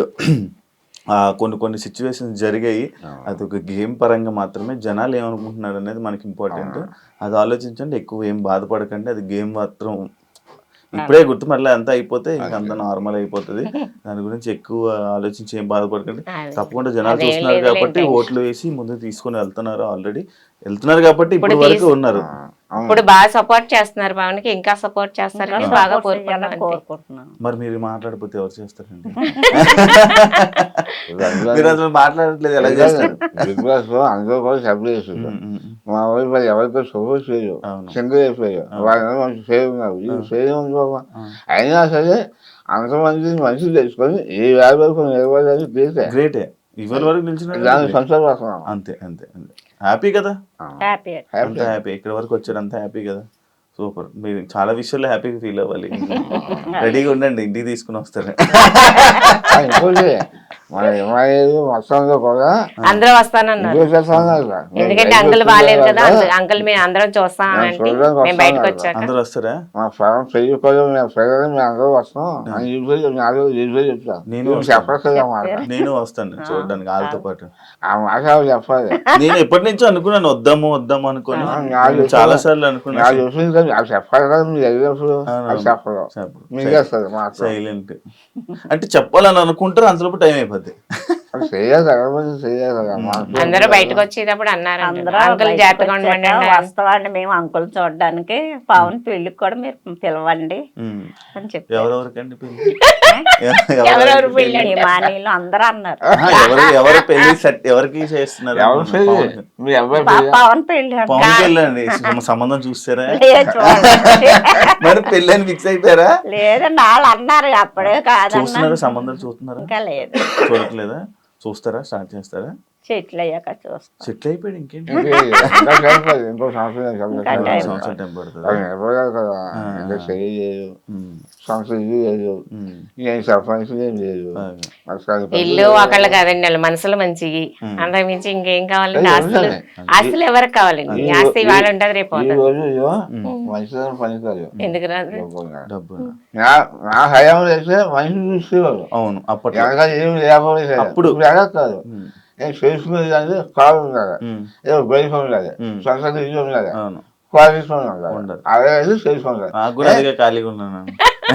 కొన్ని సిచ్యువేషన్స్ జరిగాయి, అది ఒక గేమ్ పరంగా మాత్రమే. జనాలు ఏమనుకుంటున్నారు అనేది మనకి ఇంపార్టెంట్, అది ఆలోచించండి. ఎక్కువ ఏం బాధపడకండి, అది గేమ్ మాత్రం ఇప్పుడే గుర్తు, మళ్ళీ అంతా అయిపోతే ఇంకంతా నార్మల్ అయిపోతుంది. దాని గురించి ఎక్కువ ఆలోచించి ఏం బాధపడకండి. తప్పకుండా జనాలు చూస్తున్నారు కాబట్టి ఓట్లు వేసి ముందు తీసుకొని ఆల్రెడీ వెళ్తున్నారు కాబట్టి ఇప్పటి వరకు ఉన్నారు. ఇప్పుడు బాగా సపోర్ట్ చేస్తున్నారు పవన్ కి, ఇంకా సపోర్ట్ చేస్తారని బాగా కోరుకుంటున్నాను. మరి మీరు మాట్లాడకపోతే ఎవరు చేస్తారండి? మీరు అసలు మాట్లాడట్లేదు, ఎలా చేస్తారు? బిగ్ బాస్ లో అందరూ కూడా సప్లై చేస్తారు. మా వాళ్ళు మరి ఎవరితో సపోర్ట్ చేయరు, సింగిల్ అయిపోయారు. వాళ్ళు ఫెయిల్ ఉన్నారు, ఇది ఫెయిల్ ఉంది బాబా. అయినా సరే అంతమంది మనుషులు తెచ్చుకొని ఈ వేల వరకు నిలబడాలని గ్రేటే. ఇవాళ వరకు నిలిచిన దాన్ని సంతోషపడుతున్నాం. అంతే అంతే అంతే, హ్యాపీ కదా, హ్యాపీ. ఇక్కడ వరకు వచ్చారు అంతా హ్యాపీ కదా. సూపర్, మీరు చాలా విషయాల్లో హ్యాపీగా ఫీల్ అవ్వాలి. రెడీగా ఉండండి, ఇంటికి తీసుకుని వస్తారు. మొత్తంలో కూడా అందరూ వస్తానన్నారు, ఎందుకంటే అంకుల్ బాగాలేదు కదా, అంకుల్ మేము అందరం చూస్తామంటే మేము బయటకు వచ్చాక అందరూ వస్తారా? మా ఫలం పెళ్లి కూడా మేము అందరూ వస్తాం అని చెప్తాను. నేను వస్తాను చూడడానికి వాళ్ళతో పాటు. ఆ మాట చెప్పాలి. నేను ఎప్పటి నుంచో అనుకున్నాను వద్దాము అనుకుని, చాలా సార్లు అనుకున్నాను. అది చెప్పాలి కదా, మీరు వెళ్ళినప్పుడు అది చెప్పదు, మీకు వస్తుంది మాట. సైలెంట్ అంటే చెప్పాలని అనుకుంటారు, అంతలోపు టైం అయిపోద్ది. అది చేయాలి కదా, చేయాలి కదా మాట. అందరూ బయటకు వచ్చేటప్పుడు అన్నారు అందరూ అంకుల్ బయటకు జాగ్రత్తగా వచ్చాక ఉండమండి. వస్తామండి మేము అంకుల్ చూడడానికి, పవన్ పెళ్లికి కూడా మీరు పిలవండి అని చెప్పి ఎవరెవరికండి పెళ్లి? ఎవరెవరు పెళ్లి ఈ మానీలు అందరూ అన్నారు. ఎవరు పెళ్లి సెట్ ఎవరికి చేస్తున్నారు? ఎవరు పెళ్లి? మీ అబ్బాయి పెళ్లి? పవన్ పెళ్లి అంట. పవన్ పెళ్ళి అండి, సంబంధం చూస్తారా? లేదు చూడండి. మరి పెళ్ళి అని ఫిక్స్ అయిపోయారా? లేదండి వాళ్ళు అన్నారు, అప్పుడే కాదన్నా. చూస్తున్నారా? సంబంధాలు చూస్తున్నారా? ఇంకా లేదు, చూడట్లేదా? చూస్తారా? స్టార్ట్ చేస్తారా? చెట్లు అయ్యాక చూస్తాం. సెటిల్ అయిపోయాడు ఇంకేంటి? ఇంకా చెప్పలేదు, ఇంకో సంవత్సరం సంవత్సరం టైం పడుతుంది. అయిపోయారు కదా, ఇంకా చేయలేదు, సంవత్సరం ఇది లేదు, ఏం చెప్పాల్సి ఏం లేదు. ఇల్లు ఒకళ్ళు కాదండి, వాళ్ళు మనసులు మంచివి, అంతకు మించి ఇంకేం కావాలండి? ఆస్తులు ఆస్తులు ఎవరికి కావాలండి? ఈ ఆస్తి వాళ్ళు ఉంటది, రేపు ఈ రోజు మనిషి పని కాదు, ఎందుకు రాదు? డబ్బు నా హయాం చేస్తే మనిషి చూసేవాడు. అవును, అప్పట్లో వెనకాల ఏం లేకపోతే అప్పుడు కాదు, నేను చేసుకునేది అంటే కాదు ఉండాలి, ఏదో బయట ఉండాలి, సొంత ఇల్లు ఉండాలి, అవును, క్వాలిటీ ఉండాలి, అదే చేసుకుంటారు. నాకు కూడా అదిగా ఖాళీగా ఉన్నాను.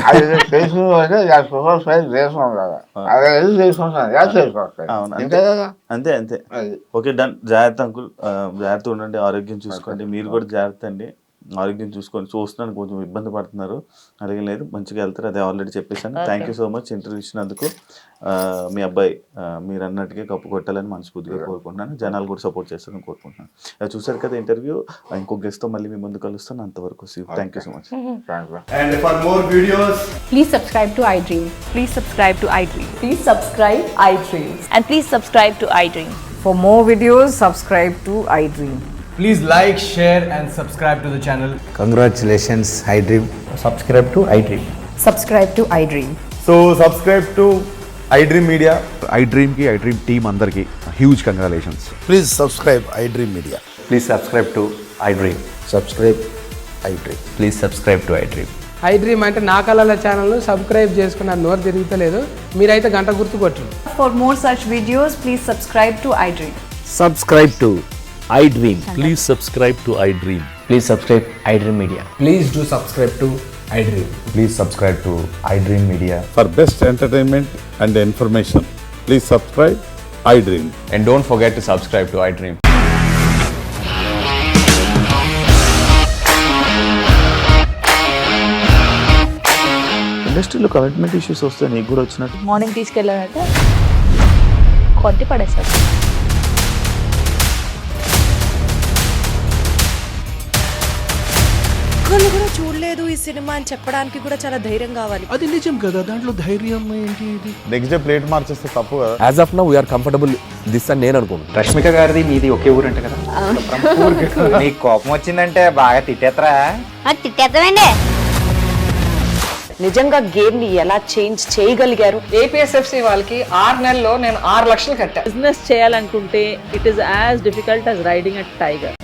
అది చేసుకుంటే 50 రూపాయలు దేశం ఉండాలి, అదే చేసుకుంటాను, చేసుకోవాలి, అవును, అంతే కదా. అంతే అంతే. అది ఓకే, డన్. జాగ్రత్త అంకుల్, జాగ్రత్త ఉండండి, ఆరోగ్యం చూసుకోండి. మీరు కూడా జాగ్రత్త అండి, ఆరోగ్యం చూసుకొని. చూస్తున్నాను కొంచెం ఇబ్బంది పడుతున్నారు, అలాగే లేదు, మంచిగా వెళ్తారు, అదే ఆల్రెడీ చెప్పేశాను. Thank you so much interview ఇచ్చినందుకు. మీ అబ్బాయి మీరు అన్నట్టుగా కప్పు కొట్టాలని మనస్ఫూర్తిగా కోరుకుంటున్నాను, జనాలు కూడా సపోర్ట్ చేస్తారని కోరుకుంటున్నాను. చూసారు కదా ఇంటర్వ్యూ, ఇంకో గెస్ట్తో మళ్ళీ మీ ముందు కలుస్తాను. అంతవరకు thank you so much. And for more videos, Please subscribe to iDream. Please subscribe to iDream. Please subscribe iDream. And please subscribe to iDream. For more videos, subscribe to iDream. please like, share and subscribe to the channel. Congratulations, iDream. Subscribe to iDream. Subscribe to iDream. So subscribe to iDream Media. iDream ki iDream team andarki huge congratulations. Please subscribe iDream Media. Please subscribe to iDream. Subscribe iDream. Please subscribe to iDream. iDream అంటే నా కళల ఛానల్ను సబ్స్క్రైబ్ చేసుకున్న నోరు తిరుగుతలేదు, మీరైతే గంట గుర్తు కొట్టండి. For more such videos, please subscribe to iDream. Subscribe to iDream. Please subscribe to iDream. Please subscribe iDream Media. Please do subscribe to iDream. Please subscribe to iDream Media. For best entertainment and information, please subscribe iDream. And don't forget to subscribe to iDream. ఇండస్ట్రీలో కమిట్మెంట్ ఇష్యూస్ వస్తే నీకు కూడా వచ్చినట్టు? మార్నింగ్ తీసుకెళ్ళాడంటే కొట్టి పడేస్తాడు. ఒక్కళ్ళు కూడా చూడలేదు ఈ సినిమా అని చెప్పడానికి కూడా చాలా ధైర్యం కావాలి. అది నిజం కదా, దాంట్లో ధైర్యం ఏంటి? ఇది నెక్స్ట్ డే ప్లేట్ మార్చేస్తే తప్పు కదా. As of now, we are comfortable this అని నేను అనుకుంటున్నాను. రష్మిక గారిది మీది ఒకే ఊరంట కదా? నీకు కోపం వచ్చిందంటే బాగా తిట్టేత్తరా? తిట్టేద్దామండి. నిజంగా గేమ్ ని ఎలా చేంజ్ చేయగలిగారు? ఏపీఎస్ఎఫ్సి వాళ్ళకి 6 నెలల్లో నేను 6 లక్షలు కట్టా. బిజినెస్ చేయాలనుకుంటే it is as difficult as riding a tiger.